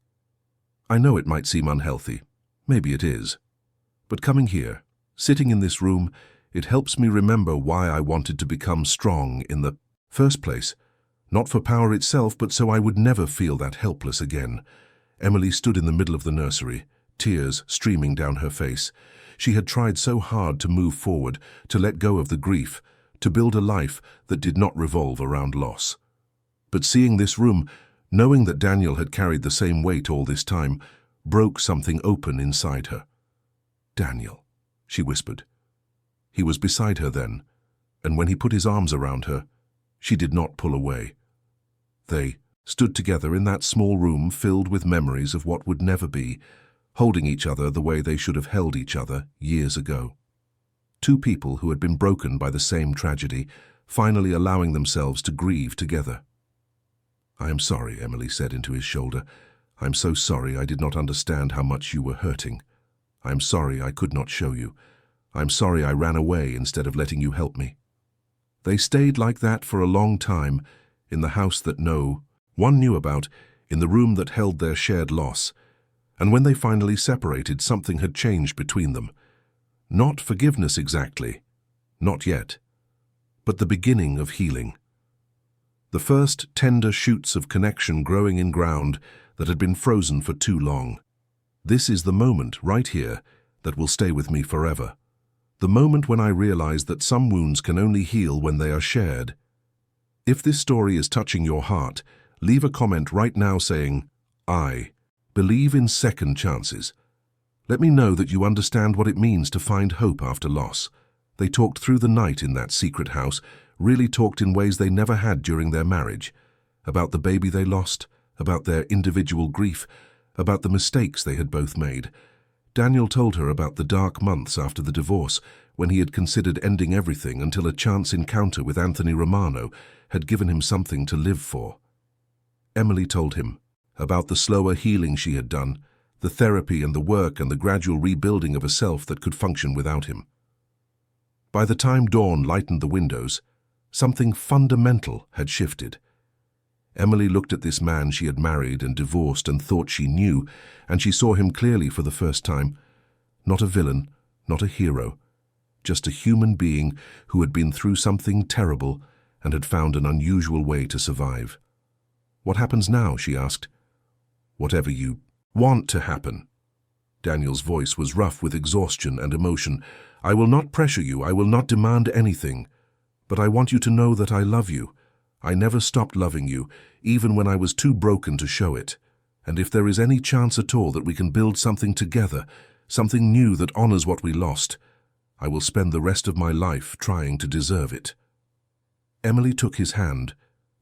I know it might seem unhealthy. Maybe it is. But coming here, sitting in this room, it helps me remember why I wanted to become strong in the first place. Not for power itself, but so I would never feel that helpless again. Emily stood in the middle of the nursery, tears streaming down her face. She had tried so hard to move forward, to let go of the grief, to build a life that did not revolve around loss. But seeing this room, knowing that Daniel had carried the same weight all this time, broke something open inside her. Daniel, she whispered. He was beside her then, and when he put his arms around her, she did not pull away. They stood together in that small room filled with memories of what would never be, holding each other the way they should have held each other years ago. Two people who had been broken by the same tragedy, finally allowing themselves to grieve together. I am sorry, Emily said into his shoulder. I am so sorry I did not understand how much you were hurting. I am sorry I could not show you. I'm sorry I ran away instead of letting you help me." They stayed like that for a long time, in the house that no one knew about, in the room that held their shared loss. And when they finally separated, something had changed between them. Not forgiveness exactly, not yet, but the beginning of healing. The first tender shoots of connection growing in ground that had been frozen for too long. This is the moment, right here, that will stay with me forever. The moment when I realized that some wounds can only heal when they are shared. If this story is touching your heart, leave a comment right now saying, "I believe in second chances." Let me know that you understand what it means to find hope after loss. They talked through the night in that secret house, really talked in ways they never had during their marriage. About the baby they lost, about their individual grief, about the mistakes they had both made. Daniel told her about the dark months after the divorce, when he had considered ending everything until a chance encounter with Anthony Romano had given him something to live for. Emily told him about the slower healing she had done, the therapy and the work and the gradual rebuilding of a self that could function without him. By the time dawn lightened the windows, something fundamental had shifted. Emily looked at this man she had married and divorced and thought she knew, and she saw him clearly for the first time. Not a villain, not a hero, just a human being who had been through something terrible and had found an unusual way to survive. "What happens now?" she asked. "Whatever you want to happen." Daniel's voice was rough with exhaustion and emotion. "I will not pressure you, I will not demand anything, but I want you to know that I love you. I never stopped loving you, even when I was too broken to show it. And if there is any chance at all that we can build something together, something new that honors what we lost, I will spend the rest of my life trying to deserve it." Emily took his hand,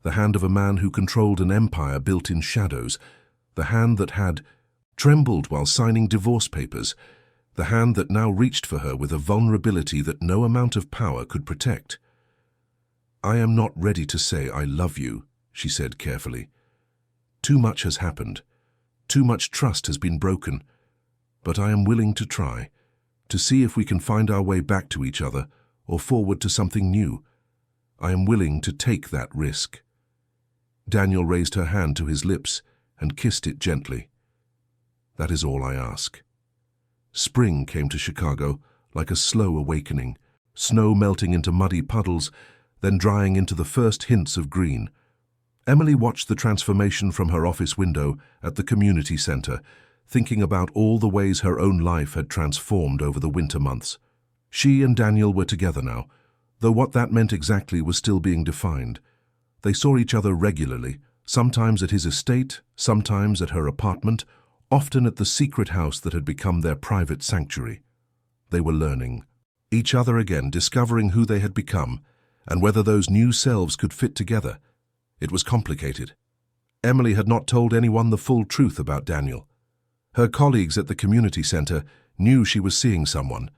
the hand of a man who controlled an empire built in shadows, the hand that had trembled while signing divorce papers, the hand that now reached for her with a vulnerability that no amount of power could protect. "I am not ready to say I love you," she said carefully. "Too much has happened. Too much trust has been broken. But I am willing to try, to see if we can find our way back to each other or forward to something new. I am willing to take that risk." Daniel raised her hand to his lips and kissed it gently. "That is all I ask." Spring came to Chicago like a slow awakening, snow melting into muddy puddles, then drying into the first hints of green. Emily watched the transformation from her office window at the community center, thinking about all the ways her own life had transformed over the winter months. She and Daniel were together now, though what that meant exactly was still being defined. They saw each other regularly, sometimes at his estate, sometimes at her apartment, often at the secret house that had become their private sanctuary. They were learning each other again, discovering who they had become, and whether those new selves could fit together. It was complicated. Emily had not told anyone the full truth about Daniel. Her colleagues at the community center knew she was seeing someone,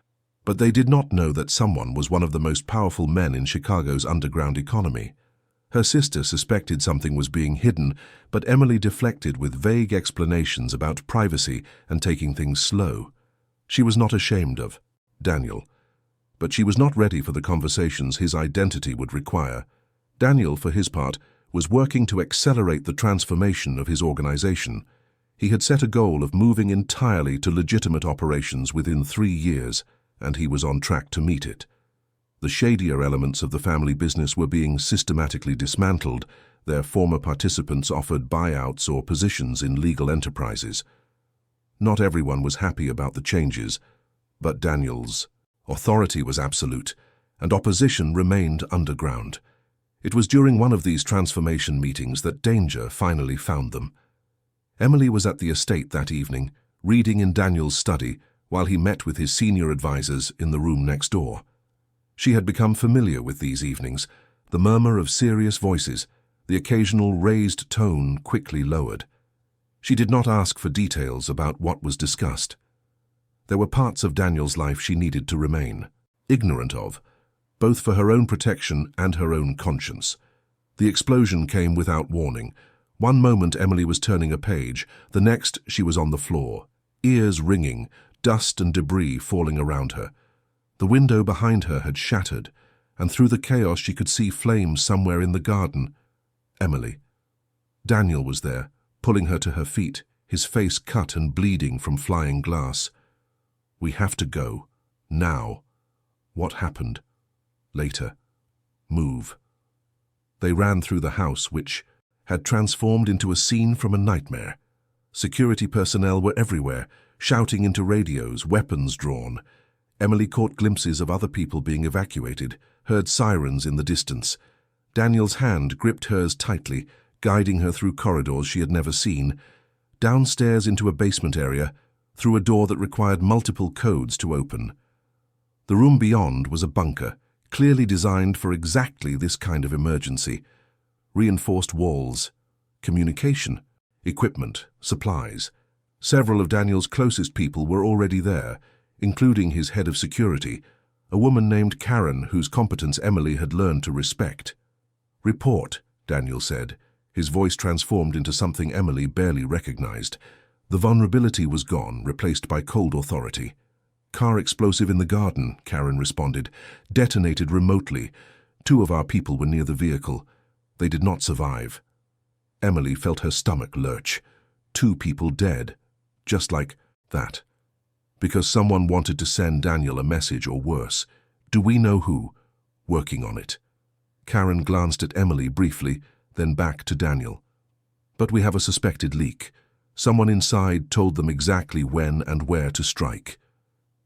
but they did not know that someone was one of the most powerful men in Chicago's underground economy. Her sister suspected something was being hidden, but Emily deflected with vague explanations about privacy and taking things slow. She was not ashamed of Daniel, but she was not ready for the conversations his identity would require. Daniel, for his part, was working to accelerate the transformation of his organization. He had set a goal of moving entirely to legitimate operations within 3 years, and he was on track to meet it. The shadier elements of the family business were being systematically dismantled. Their former participants offered buyouts or positions in legal enterprises. Not everyone was happy about the changes, but Daniel's authority was absolute, and opposition remained underground. It was during one of these transformation meetings that danger finally found them. Emily was at the estate that evening, reading in Daniel's study while he met with his senior advisors in the room next door. She had become familiar with these evenings, the murmur of serious voices, the occasional raised tone quickly lowered. She did not ask for details about what was discussed. There were parts of Daniel's life she needed to remain ignorant of, both for her own protection and her own conscience. The explosion came without warning. One moment Emily was turning a page, the next she was on the floor, ears ringing, dust and debris falling around her. The The window behind her had shattered, and through the chaos she could see flames somewhere in the garden. Emily. Daniel was there, pulling her to her feet, his face cut and bleeding from flying glass. "We have to go. Now." "What happened?" "Later. Move." They ran through the house, which had transformed into a scene from a nightmare. Security personnel were everywhere, shouting into radios, weapons drawn. Emily caught glimpses of other people being evacuated, heard sirens in the distance. Daniel's hand gripped hers tightly, guiding her through corridors she had never seen, downstairs into a basement area, through a door that required multiple codes to open. The room beyond was a bunker, clearly designed for exactly this kind of emergency. Reinforced walls, communication, equipment, supplies. Several of Daniel's closest people were already there, including his head of security, a woman named Karen whose competence Emily had learned to respect. "Report," Daniel said, his voice transformed into something Emily barely recognized. The vulnerability was gone, replaced by cold authority. "Car explosive in the garden," Karen responded. "Detonated remotely. 2 of our people were near the vehicle. They did not survive." Emily felt her stomach lurch. 2 people dead. Just like that. Because someone wanted to send Daniel a message, or worse. "Do we know who?" "Working on it." Karen glanced at Emily briefly, then back to Daniel. "But we have a suspected leak. Someone inside told them exactly when and where to strike."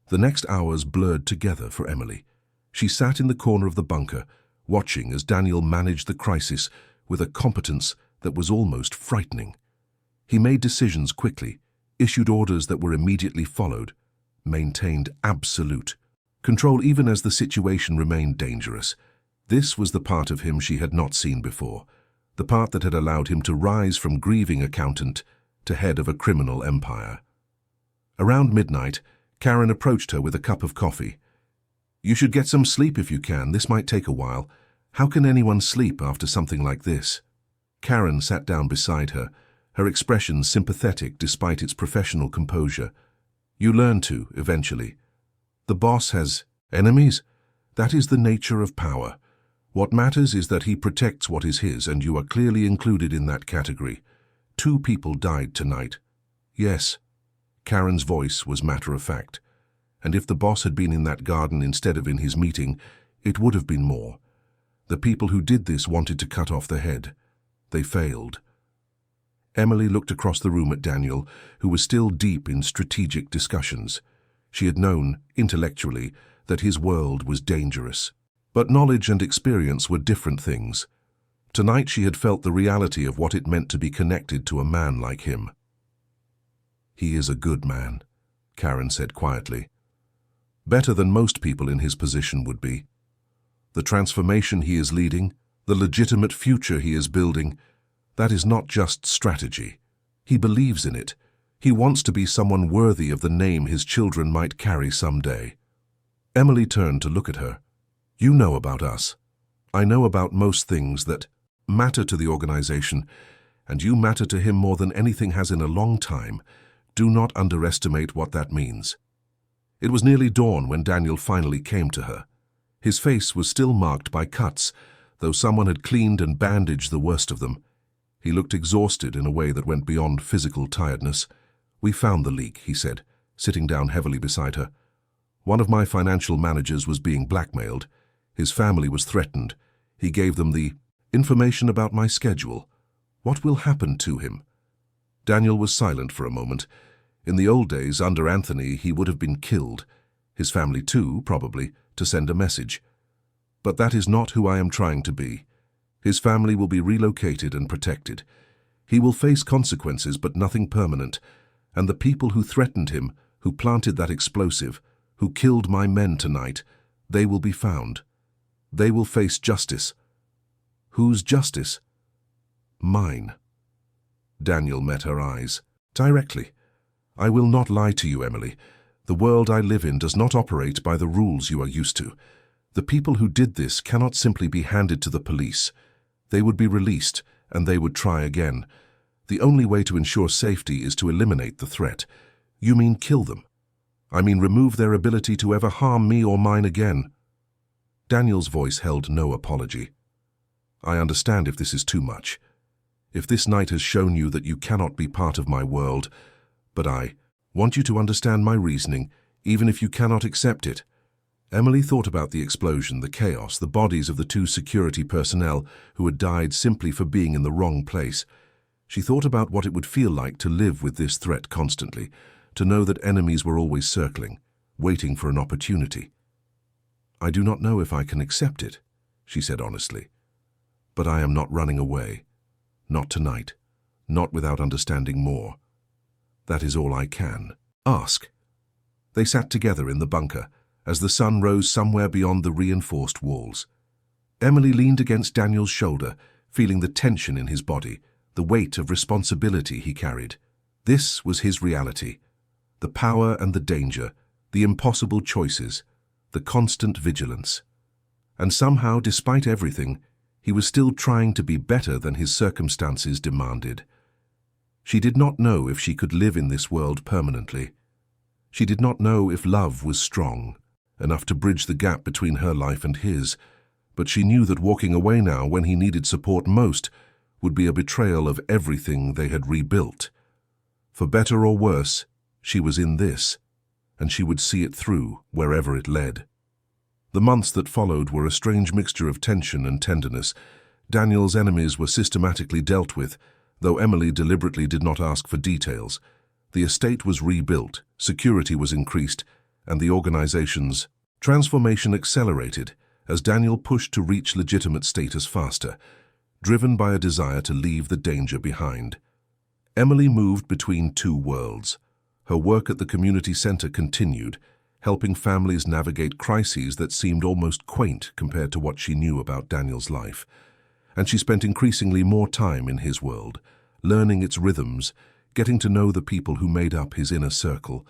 The next hours blurred together for Emily. She sat in the corner of the bunker, watching as Daniel managed the crisis with a competence that was almost frightening. He made decisions quickly, issued orders that were immediately followed, maintained absolute control even as the situation remained dangerous. This was the part of him she had not seen before, the part that had allowed him to rise from grieving accountant to head of a criminal empire. Around midnight, Karen approached her with a cup of coffee. "You should get some sleep if you can. This might take a while. How can anyone sleep after something like this?" Karen sat down beside her, her expression sympathetic despite its professional composure. "You learn to, eventually. The boss has enemies. That is the nature of power. What matters is that he protects what is his, and you are clearly included in that category. 2 people died tonight." "Yes." Karen's voice was matter-of-fact. "And if the boss had been in that garden instead of in his meeting, it would have been more. The people who did this wanted to cut off the head. They failed." Emily looked across the room at Daniel, who was still deep in strategic discussions. She had known, intellectually, that his world was dangerous. But knowledge and experience were different things. Tonight she had felt the reality of what it meant to be connected to a man like him. "He is a good man," Karen said quietly. "Better than most people in his position would be. The transformation he is leading, the legitimate future he is building, that is not just strategy. He believes in it. He wants to be someone worthy of the name his children might carry someday." Emily turned to look at her. "You know about us. I know about most things that matter to the organization, and you matter to him more than anything has in a long time. Do not underestimate what that means." It was nearly dawn when Daniel finally came to her. His face was still marked by cuts, though someone had cleaned and bandaged the worst of them. He looked exhausted in a way that went beyond physical tiredness. "We found the leak," he said, sitting down heavily beside her. "One of my financial managers was being blackmailed. His family was threatened. He gave them the information about my schedule. What will happen to him?" Daniel was silent for a moment. In the old days, under Anthony, he would have been killed. His family too, probably, to send a message. But that is not who I am trying to be. His family will be relocated and protected. He will face consequences, but nothing permanent. And the people who threatened him, who planted that explosive, who killed my men tonight, they will be found. They will face justice. Whose justice? Mine. Daniel met her eyes. Directly. I will not lie to you, Emily. The world I live in does not operate by the rules you are used to. The people who did this cannot simply be handed to the police. They would be released, and they would try again. The only way to ensure safety is to eliminate the threat. You mean kill them? I mean remove their ability to ever harm me or mine again." Daniel's voice held no apology. "I understand if this is too much. If this night has shown you that you cannot be part of my world, but I want you to understand my reasoning, even if you cannot accept it." Emily thought about the explosion, the chaos, the bodies of the 2 security personnel who had died simply for being in the wrong place. She thought about what it would feel like to live with this threat constantly, to know that enemies were always circling, waiting for an opportunity. "I do not know if I can accept it," she said honestly. "But I am not running away. Not tonight. Not without understanding more. That is all I can ask." They sat together in the bunker as the sun rose somewhere beyond the reinforced walls. Emily leaned against Daniel's shoulder, feeling the tension in his body, the weight of responsibility he carried. This was his reality. The power and the danger, the impossible choices, the constant vigilance. And somehow, despite everything, he was still trying to be better than his circumstances demanded. She did not know if she could live in this world permanently. She did not know if love was strong enough to bridge the gap between her life and his, but she knew that walking away now when he needed support most would be a betrayal of everything they had rebuilt. For better or worse, she was in this, and she would see it through wherever it led. The months that followed were a strange mixture of tension and tenderness. Daniel's enemies were systematically dealt with, though Emily deliberately did not ask for details. The estate was rebuilt, security was increased, and the organization's transformation accelerated as Daniel pushed to reach legitimate status faster, driven by a desire to leave the danger behind. Emily moved between 2 worlds. Her work at the community center continued, helping families navigate crises that seemed almost quaint compared to what she knew about Daniel's life. And she spent increasingly more time in his world, learning its rhythms, getting to know the people who made up his inner circle,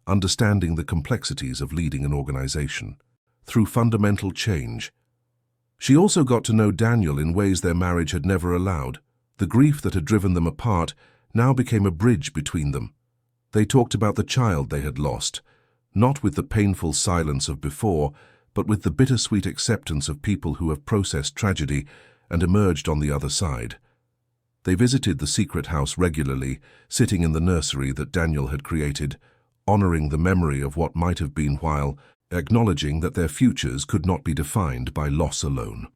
understanding the complexities of leading an organization through fundamental change. She also got to know Daniel in ways their marriage had never allowed. The grief that had driven them apart now became a bridge between them. They talked about the child they had lost, not with the painful silence of before, but with the bittersweet acceptance of people who have processed tragedy and emerged on the other side. They visited the secret house regularly, sitting in the nursery that Daniel had created, honoring the memory of what might have been while acknowledging that their futures could not be defined by loss alone.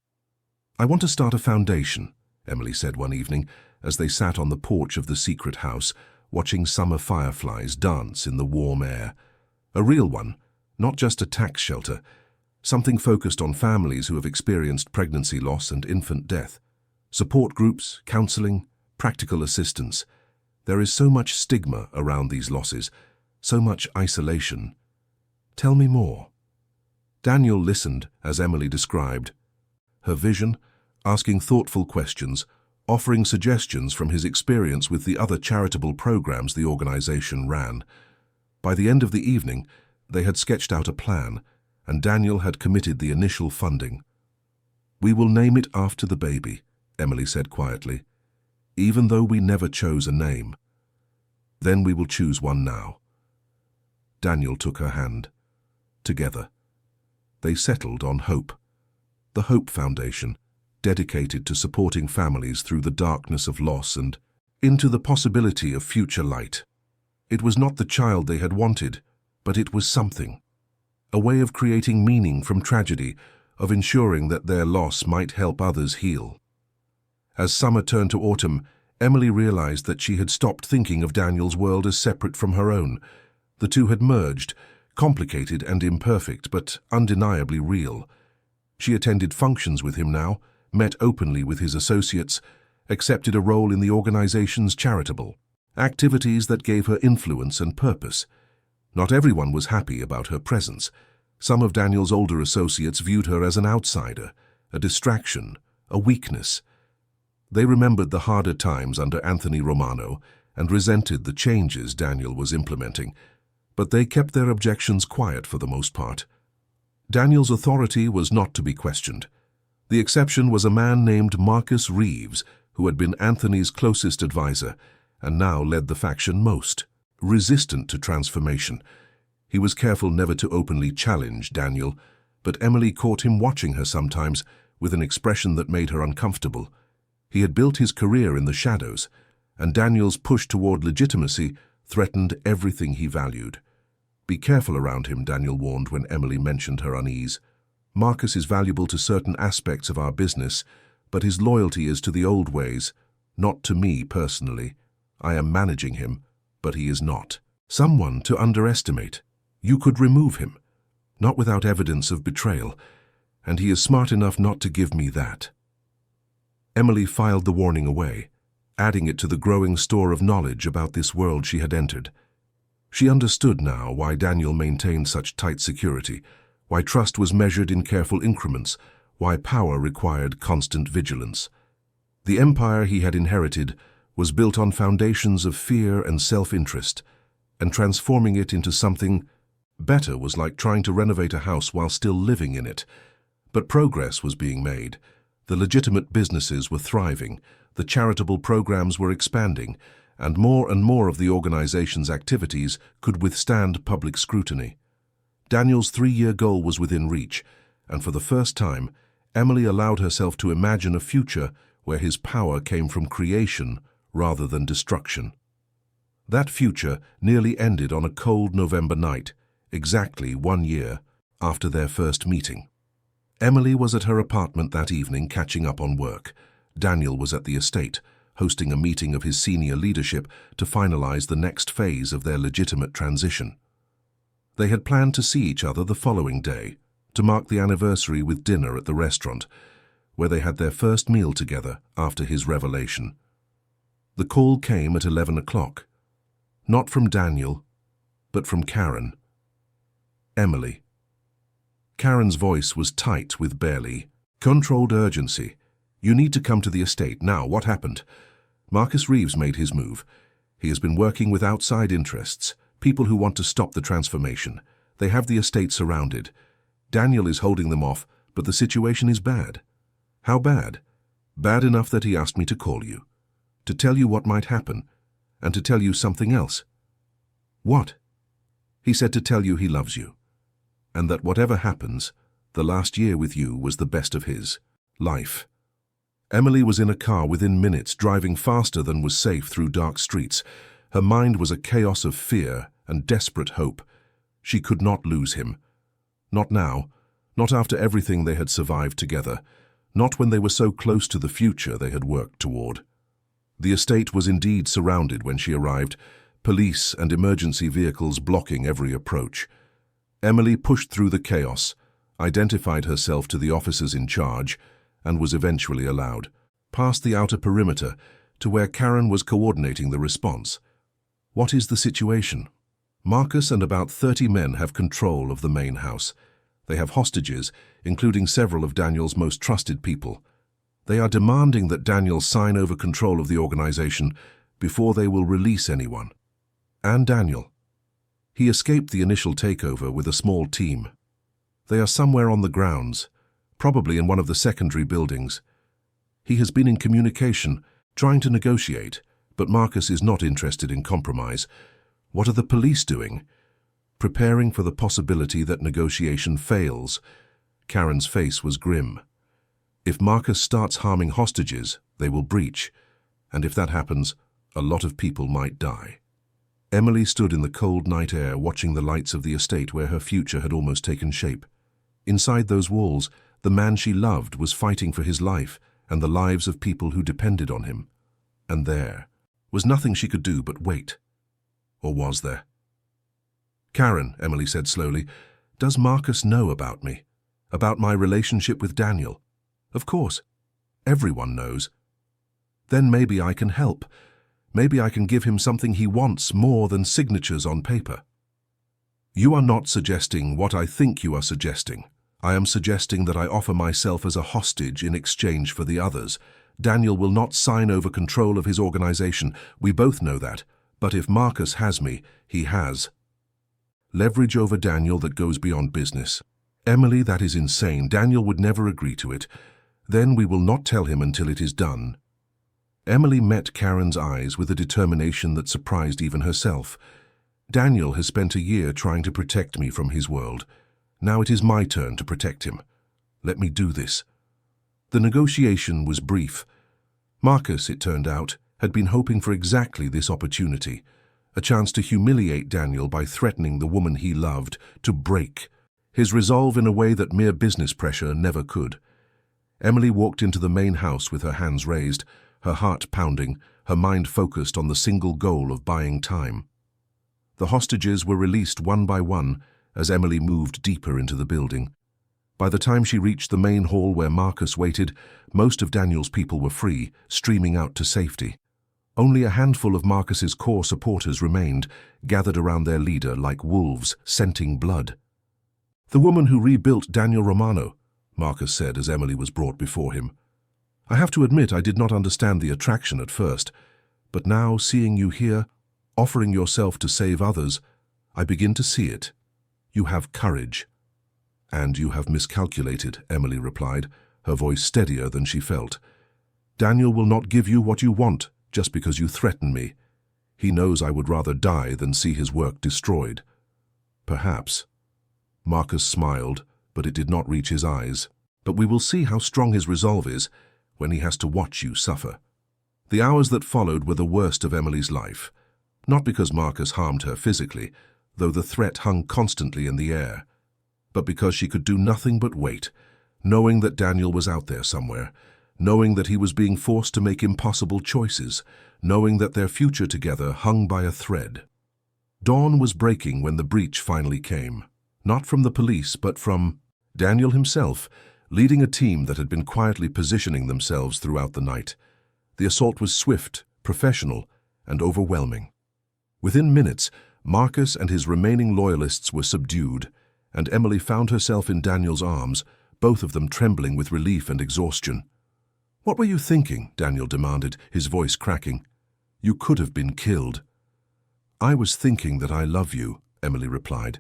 "I want to start a foundation," Emily said one evening as they sat on the porch of the secret house, watching summer fireflies dance in the warm air. A real one, not just a tax shelter, something focused on families who have experienced pregnancy loss and infant death. Support groups, counseling, practical assistance. There is so much stigma around these losses, so much isolation. "Tell me more." Daniel listened as Emily described her vision, asking thoughtful questions, offering suggestions from his experience with the other charitable programs the organization ran. By the end of the evening, they had sketched out a plan, and Daniel had committed the initial funding. "We will name it after the baby," Emily said quietly, "even though we never chose a name. Then we will choose one now." Daniel took her hand. Together, they settled on Hope, the Hope Foundation, dedicated to supporting families through the darkness of loss and into the possibility of future light. It was not the child they had wanted, but it was something. A way of creating meaning from tragedy, of ensuring that their loss might help others heal. As summer turned to autumn, Emily realized that she had stopped thinking of Daniel's world as separate from her own. The two had merged, complicated and imperfect, but undeniably real. She attended functions with him now, met openly with his associates, accepted a role in the organization's charitable activities that gave her influence and purpose. Not everyone was happy about her presence. Some of Daniel's older associates viewed her as an outsider, a distraction, a weakness. They remembered the harder times under Anthony Romano and resented the changes Daniel was implementing, but they kept their objections quiet for the most part. Daniel's authority was not to be questioned. The exception was a man named Marcus Reeves, who had been Anthony's closest advisor and now led the faction most resistant to transformation. He was careful never to openly challenge Daniel, but Emily caught him watching her sometimes with an expression that made her uncomfortable. He had built his career in the shadows, and Daniel's push toward legitimacy threatened everything he valued. "Be careful around him," Daniel warned when Emily mentioned her unease. "Marcus is valuable to certain aspects of our business, but his loyalty is to the old ways, not to me personally. I am managing him, but he is not someone to underestimate. You could remove him, not without evidence of betrayal, and he is smart enough not to give me that." Emily filed the warning away, adding it to the growing store of knowledge about this world she had entered. She understood now why Daniel maintained such tight security, why trust was measured in careful increments, why power required constant vigilance. The empire he had inherited was built on foundations of fear and self-interest, and transforming it into something better was like trying to renovate a house while still living in it. But progress was being made. The legitimate businesses were thriving, the charitable programs were expanding, and more of the organization's activities could withstand public scrutiny. Daniel's 3-year goal was within reach, and for the first time, Emily allowed herself to imagine a future where his power came from creation rather than destruction. That future nearly ended on a cold November night, exactly 1 year after their first meeting. Emily was at her apartment that evening catching up on work. Daniel was at the estate, hosting a meeting of his senior leadership to finalize the next phase of their legitimate transition. They had planned to see each other the following day, to mark the anniversary with dinner at the restaurant, where they had their first meal together after his revelation. The call came at 11 o'clock. Not from Daniel, but from Karen. "Emily." Karen's voice was tight with barely controlled urgency. "You need to come to the estate now. What happened?" "Marcus Reeves made his move. He has been working with outside interests, people who want to stop the transformation. They have the estate surrounded. Daniel is holding them off, but the situation is bad." "How bad?" "Bad enough that he asked me to call you, to tell you what might happen, and to tell you something else." "What?" "He said to tell you he loves you, and that whatever happens, the last year with you was the best of his life." Emily was in a car within minutes, driving faster than was safe through dark streets. Her mind was a chaos of fear and desperate hope. She could not lose him. Not now, not after everything they had survived together, not when they were so close to the future they had worked toward. The estate was indeed surrounded when she arrived, police and emergency vehicles blocking every approach. Emily pushed through the chaos, identified herself to the officers in charge, and was eventually allowed past the outer perimeter to where Karen was coordinating the response. "What is the situation?" "Marcus and about 30 men have control of the main house. They have hostages, including several of Daniel's most trusted people. They are demanding that Daniel sign over control of the organization before they will release anyone." "And Daniel?" "He escaped the initial takeover with a small team. They are somewhere on the grounds, probably in one of the secondary buildings. He has been in communication, trying to negotiate, but Marcus is not interested in compromise. What are the police doing?" "Preparing for the possibility that negotiation fails." Karen's face was grim. "If Marcus starts harming hostages, they will breach, and if that happens, a lot of people might die." Emily stood in the cold night air, watching the lights of the estate where her future had almost taken shape. Inside those walls, the man she loved was fighting for his life and the lives of people who depended on him. And there was nothing she could do but wait. Or was there? "Karen," Emily said slowly, "does Marcus know about me? About my relationship with Daniel?" "Of course. Everyone knows." "Then maybe I can help. Maybe I can give him something he wants more than signatures on paper." "You are not suggesting what I think you are suggesting. I am suggesting that I offer myself as a hostage in exchange for the others. Daniel will not sign over control of his organization. We both know that. But if Marcus has me, he has leverage over Daniel that goes beyond business." "Emily, that is insane. Daniel would never agree to it. Then we will not tell him until it is done." Emily met Karen's eyes with a determination that surprised even herself. Daniel has spent a year trying to protect me from his world. Now it is my turn to protect him. Let me do this." The negotiation was brief. Marcus, it turned out, had been hoping for exactly this opportunity, a chance to humiliate Daniel by threatening the woman he loved, to break his resolve in a way that mere business pressure never could. Emily walked into the main house with her hands raised, her heart pounding, her mind focused on the single goal of buying time. The hostages were released one by one as Emily moved deeper into the building. By the time she reached the main hall where Marcus waited, most of Daniel's people were free, streaming out to safety. Only a handful of Marcus's core supporters remained, gathered around their leader like wolves scenting blood. "The woman who rebuilt Daniel Romano," Marcus said as Emily was brought before him. "I have to admit I did not understand the attraction at first, but now, seeing you here, offering yourself to save others, I begin to see it. You have courage." "And you have miscalculated," Emily replied, her voice steadier than she felt. "Daniel will not give you what you want just because you threaten me. He knows I would rather die than see his work destroyed." "Perhaps." Marcus smiled, but it did not reach his eyes. "But we will see how strong his resolve is when he has to watch you suffer." The hours that followed were the worst of Emily's life, not because Marcus harmed her physically, though the threat hung constantly in the air, but because she could do nothing but wait, knowing that Daniel was out there somewhere, knowing that he was being forced to make impossible choices, knowing that their future together hung by a thread. Dawn was breaking when the breach finally came, not from the police but from Daniel himself, leading a team that had been quietly positioning themselves throughout the night. The assault was swift, professional, and overwhelming. Within minutes, Marcus and his remaining loyalists were subdued, and Emily found herself in Daniel's arms, both of them trembling with relief and exhaustion. "What were you thinking?" Daniel demanded, his voice cracking. "You could have been killed." "I was thinking that I love you," Emily replied,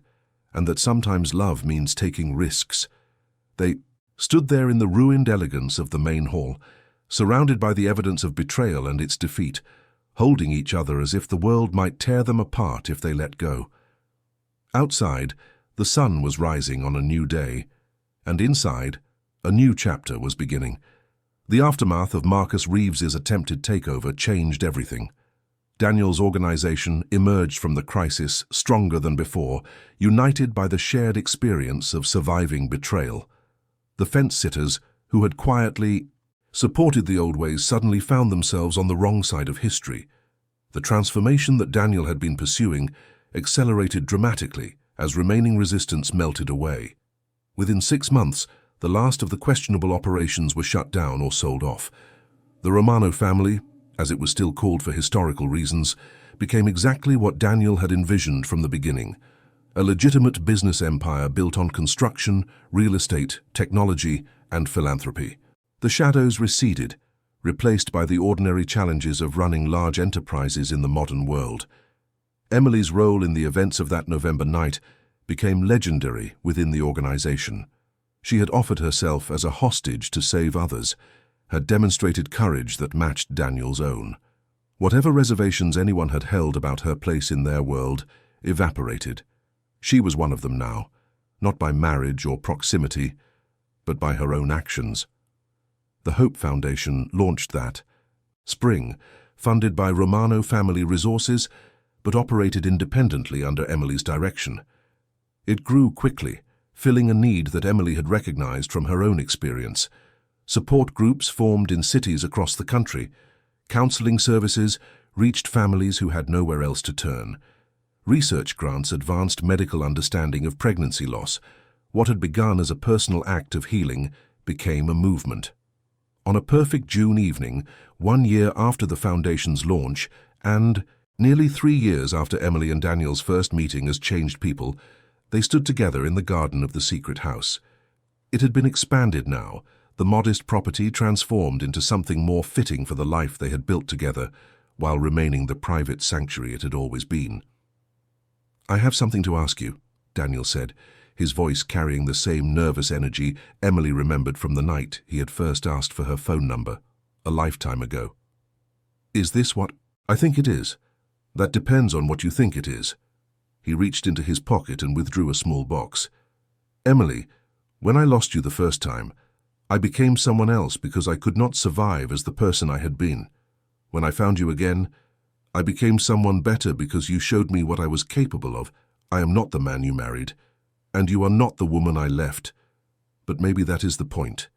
"and that sometimes love means taking risks." They stood there in the ruined elegance of the main hall, surrounded by the evidence of betrayal and its defeat, holding each other as if the world might tear them apart if they let go. Outside, the sun was rising on a new day, and inside, a new chapter was beginning. The aftermath of Marcus Reeves's attempted takeover changed everything. Daniel's organization emerged from the crisis stronger than before, united by the shared experience of surviving betrayal. The fence-sitters, who had quietly supported the old ways, suddenly found themselves on the wrong side of history. The transformation that Daniel had been pursuing accelerated dramatically as remaining resistance melted away. Within 6 months, the last of the questionable operations were shut down or sold off. The Romano family, as it was still called for historical reasons, became exactly what Daniel had envisioned from the beginning: a legitimate business empire built on construction, real estate, technology, and philanthropy. The shadows receded, replaced by the ordinary challenges of running large enterprises in the modern world. Emily's role in the events of that November night became legendary within the organization. She had offered herself as a hostage to save others, had demonstrated courage that matched Daniel's own. Whatever reservations anyone had held about her place in their world evaporated. She was one of them now, not by marriage or proximity, but by her own actions. The Hope Foundation launched that spring, funded by Romano family resources, but operated independently under Emily's direction. It grew quickly, filling a need that Emily had recognized from her own experience. Support groups formed in cities across the country. Counseling services reached families who had nowhere else to turn. Research grants advanced medical understanding of pregnancy loss. What had begun as a personal act of healing became a movement. On a perfect June evening, 1 year after the Foundation's launch, and nearly 3 years after Emily and Daniel's first meeting as changed people, they stood together in the garden of the secret house. It had been expanded now, the modest property transformed into something more fitting for the life they had built together, while remaining the private sanctuary it had always been. "I have something to ask you," Daniel said, his voice carrying the same nervous energy Emily remembered from the night he had first asked for her phone number, a lifetime ago. "Is this what I think it is? That depends on what you think it is." He reached into his pocket and withdrew a small box. "Emily, when I lost you the first time, I became someone else because I could not survive as the person I had been. When I found you again, I became someone better because you showed me what I was capable of. I am not the man you married, and you are not the woman I left. But maybe that is the point.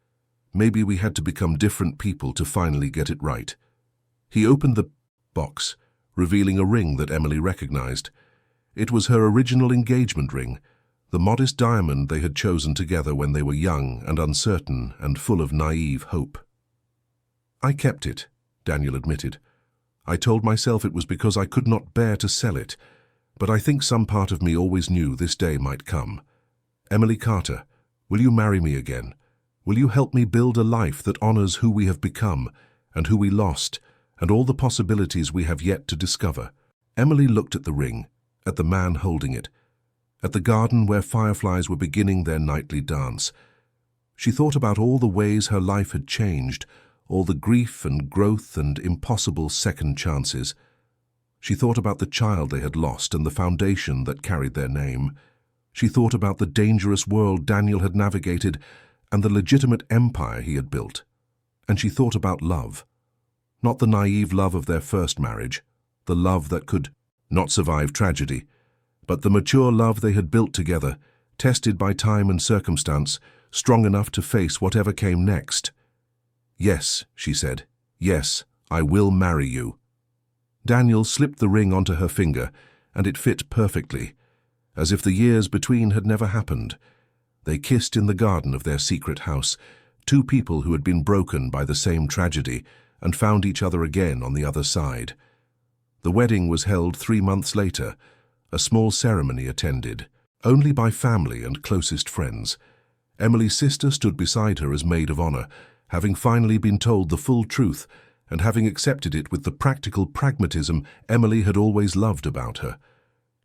Maybe we had to become different people to finally get it right." He opened the box, revealing a ring that Emily recognized. It was her original engagement ring, the modest diamond they had chosen together when they were young and uncertain and full of naive hope. "I kept it," Daniel admitted. "I told myself it was because I could not bear to sell it, but I think some part of me always knew this day might come. Emily Carter, will you marry me again? Will you help me build a life that honors who we have become and who we lost and all the possibilities we have yet to discover?" Emily looked at the ring, at the man holding it, at the garden where fireflies were beginning their nightly dance. She thought about all the ways her life had changed, all the grief and growth and impossible second chances. She thought about the child they had lost and the foundation that carried their name. She thought about the dangerous world Daniel had navigated and the legitimate empire he had built. And she thought about love. Not the naive love of their first marriage, the love that could not survive tragedy, but the mature love they had built together, tested by time and circumstance, strong enough to face whatever came next. "Yes," she said. "Yes, I will marry you." Daniel slipped the ring onto her finger, and it fit perfectly, as if the years between had never happened. They kissed in the garden of their secret house, two people who had been broken by the same tragedy and found each other again on the other side. The wedding was held 3 months later, a small ceremony attended, only by family and closest friends. Emily's sister stood beside her as maid of honor, having finally been told the full truth and having accepted it with the practical pragmatism Emily had always loved about her.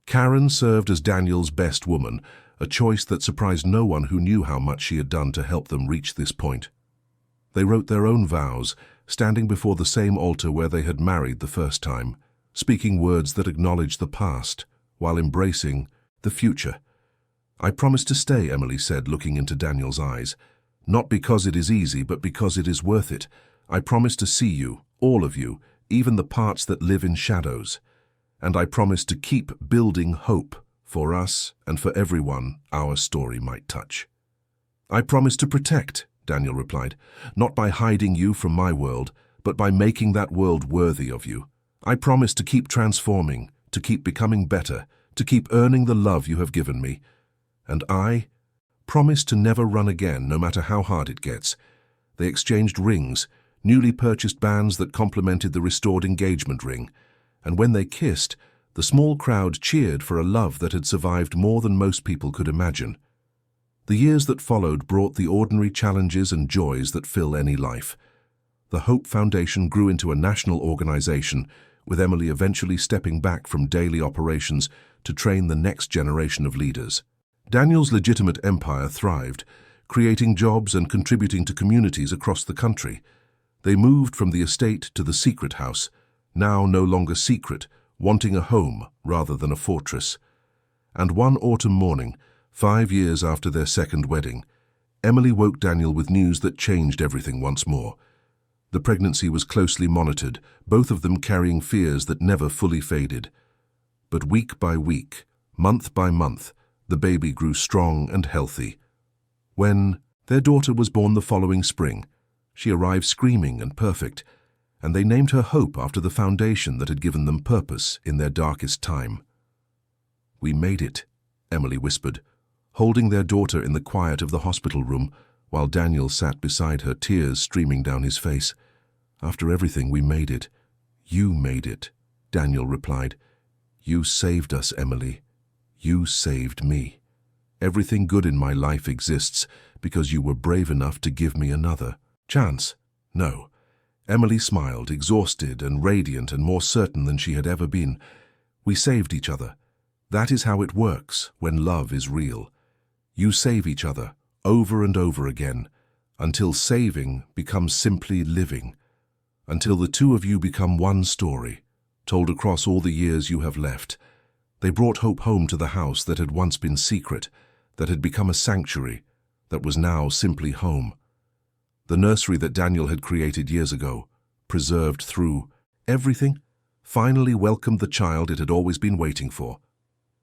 Karen served as Daniel's best woman, a choice that surprised no one who knew how much she had done to help them reach this point. They wrote their own vows, standing before the same altar where they had married the first time, speaking words that acknowledged the past, while embracing the future. "I promise to stay," Emily said, looking into Daniel's eyes. "Not because it is easy, but because it is worth it. I promise to see you, all of you, even the parts that live in shadows. And I promise to keep building hope for us and for everyone our story might touch." "I promise to protect," Daniel replied, "not by hiding you from my world, but by making that world worthy of you. I promise to keep transforming, to keep becoming better, to keep earning the love you have given me. And I promise to never run again, no matter how hard it gets." They exchanged rings, newly purchased bands that complemented the restored engagement ring. And when they kissed, the small crowd cheered for a love that had survived more than most people could imagine. The years that followed brought the ordinary challenges and joys that fill any life. The Hope Foundation grew into a national organization, with Emily eventually stepping back from daily operations to train the next generation of leaders. Daniel's legitimate empire thrived, creating jobs and contributing to communities across the country. They moved from the estate to the secret house, now no longer secret, wanting a home rather than a fortress. And one autumn morning, 5 years after their second wedding, Emily woke Daniel with news that changed everything once more. The pregnancy was closely monitored, both of them carrying fears that never fully faded. But week by week, month by month, the baby grew strong and healthy. When their daughter was born the following spring, she arrived screaming and perfect, and they named her Hope after the foundation that had given them purpose in their darkest time. "We made it," Emily whispered, holding their daughter in the quiet of the hospital room, while Daniel sat beside her, tears streaming down his face. "After everything, we made it." "You made it," Daniel replied. "You saved us, Emily. You saved me. Everything good in my life exists because you were brave enough to give me another chance." "No." Emily smiled, exhausted and radiant and more certain than she had ever been. "We saved each other. That is how it works when love is real. You save each other, over and over again, until saving becomes simply living, until the two of you become one story, told across all the years you have left. They brought hope home to the house that had once been secret, that had become a sanctuary, that was now simply home. The nursery that Daniel had created years ago, preserved through everything, finally welcomed the child it had always been waiting for.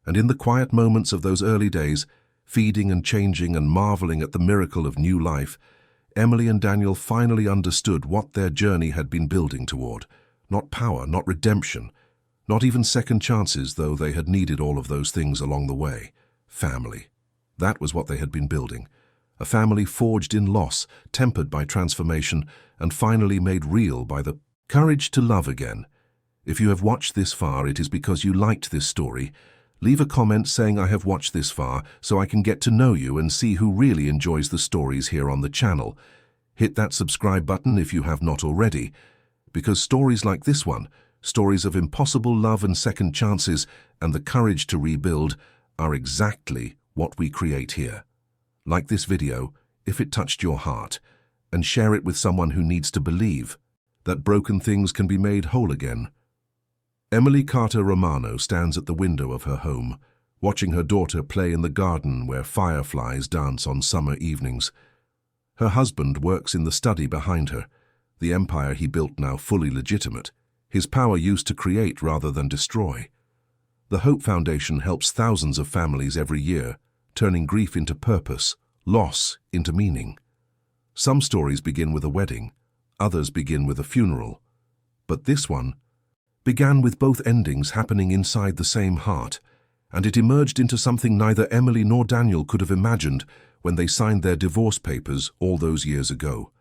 And in the quiet moments of those early days, feeding and changing and marveling at the miracle of new life, Emily and Daniel finally understood what their journey had been building toward. Not power, not redemption, not even second chances, though they had needed all of those things along the way. Family. That was what they had been building. A family forged in loss, tempered by transformation, and finally made real by the courage to love again. If you have watched this far, it is because you liked this story. Leave a comment saying I have watched this far so I can get to know you and see who really enjoys the stories here on the channel. Hit that subscribe button if you have not already, because stories like this one, stories of impossible love and second chances and the courage to rebuild, are exactly what we create here. Like this video if it touched your heart, and share it with someone who needs to believe that broken things can be made whole again. Emily Carter Romano stands at the window of her home, watching her daughter play in the garden where fireflies dance on summer evenings. Her husband works in the study behind her, the empire he built now fully legitimate, his power used to create rather than destroy. The Hope Foundation helps thousands of families every year, turning grief into purpose, loss into meaning. Some stories begin with a wedding, others begin with a funeral. But this one began with both endings happening inside the same heart, and it emerged into something neither Emily nor Daniel could have imagined when they signed their divorce papers all those years ago.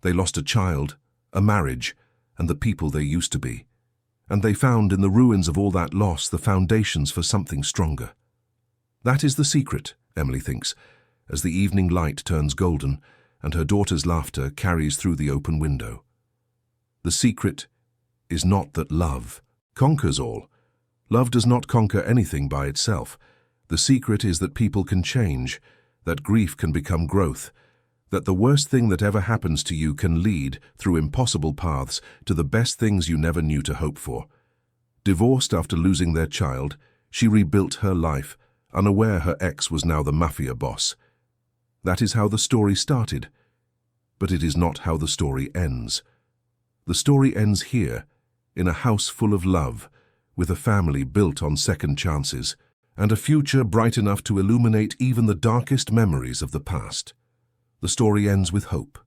They lost a child, a marriage, and the people they used to be, and they found in the ruins of all that loss the foundations for something stronger. That is the secret, Emily thinks, as the evening light turns golden and her daughter's laughter carries through the open window. The secret is not that love conquers all. Love does not conquer anything by itself. The secret is that people can change, that grief can become growth, that the worst thing that ever happens to you can lead, through impossible paths, to the best things you never knew to hope for. Divorced after losing their child, she rebuilt her life, unaware her ex was now the Mafia boss. That is how the story started, but it is not how the story ends. The story ends here, in a house full of love, with a family built on second chances, and a future bright enough to illuminate even the darkest memories of the past. The story ends with hope.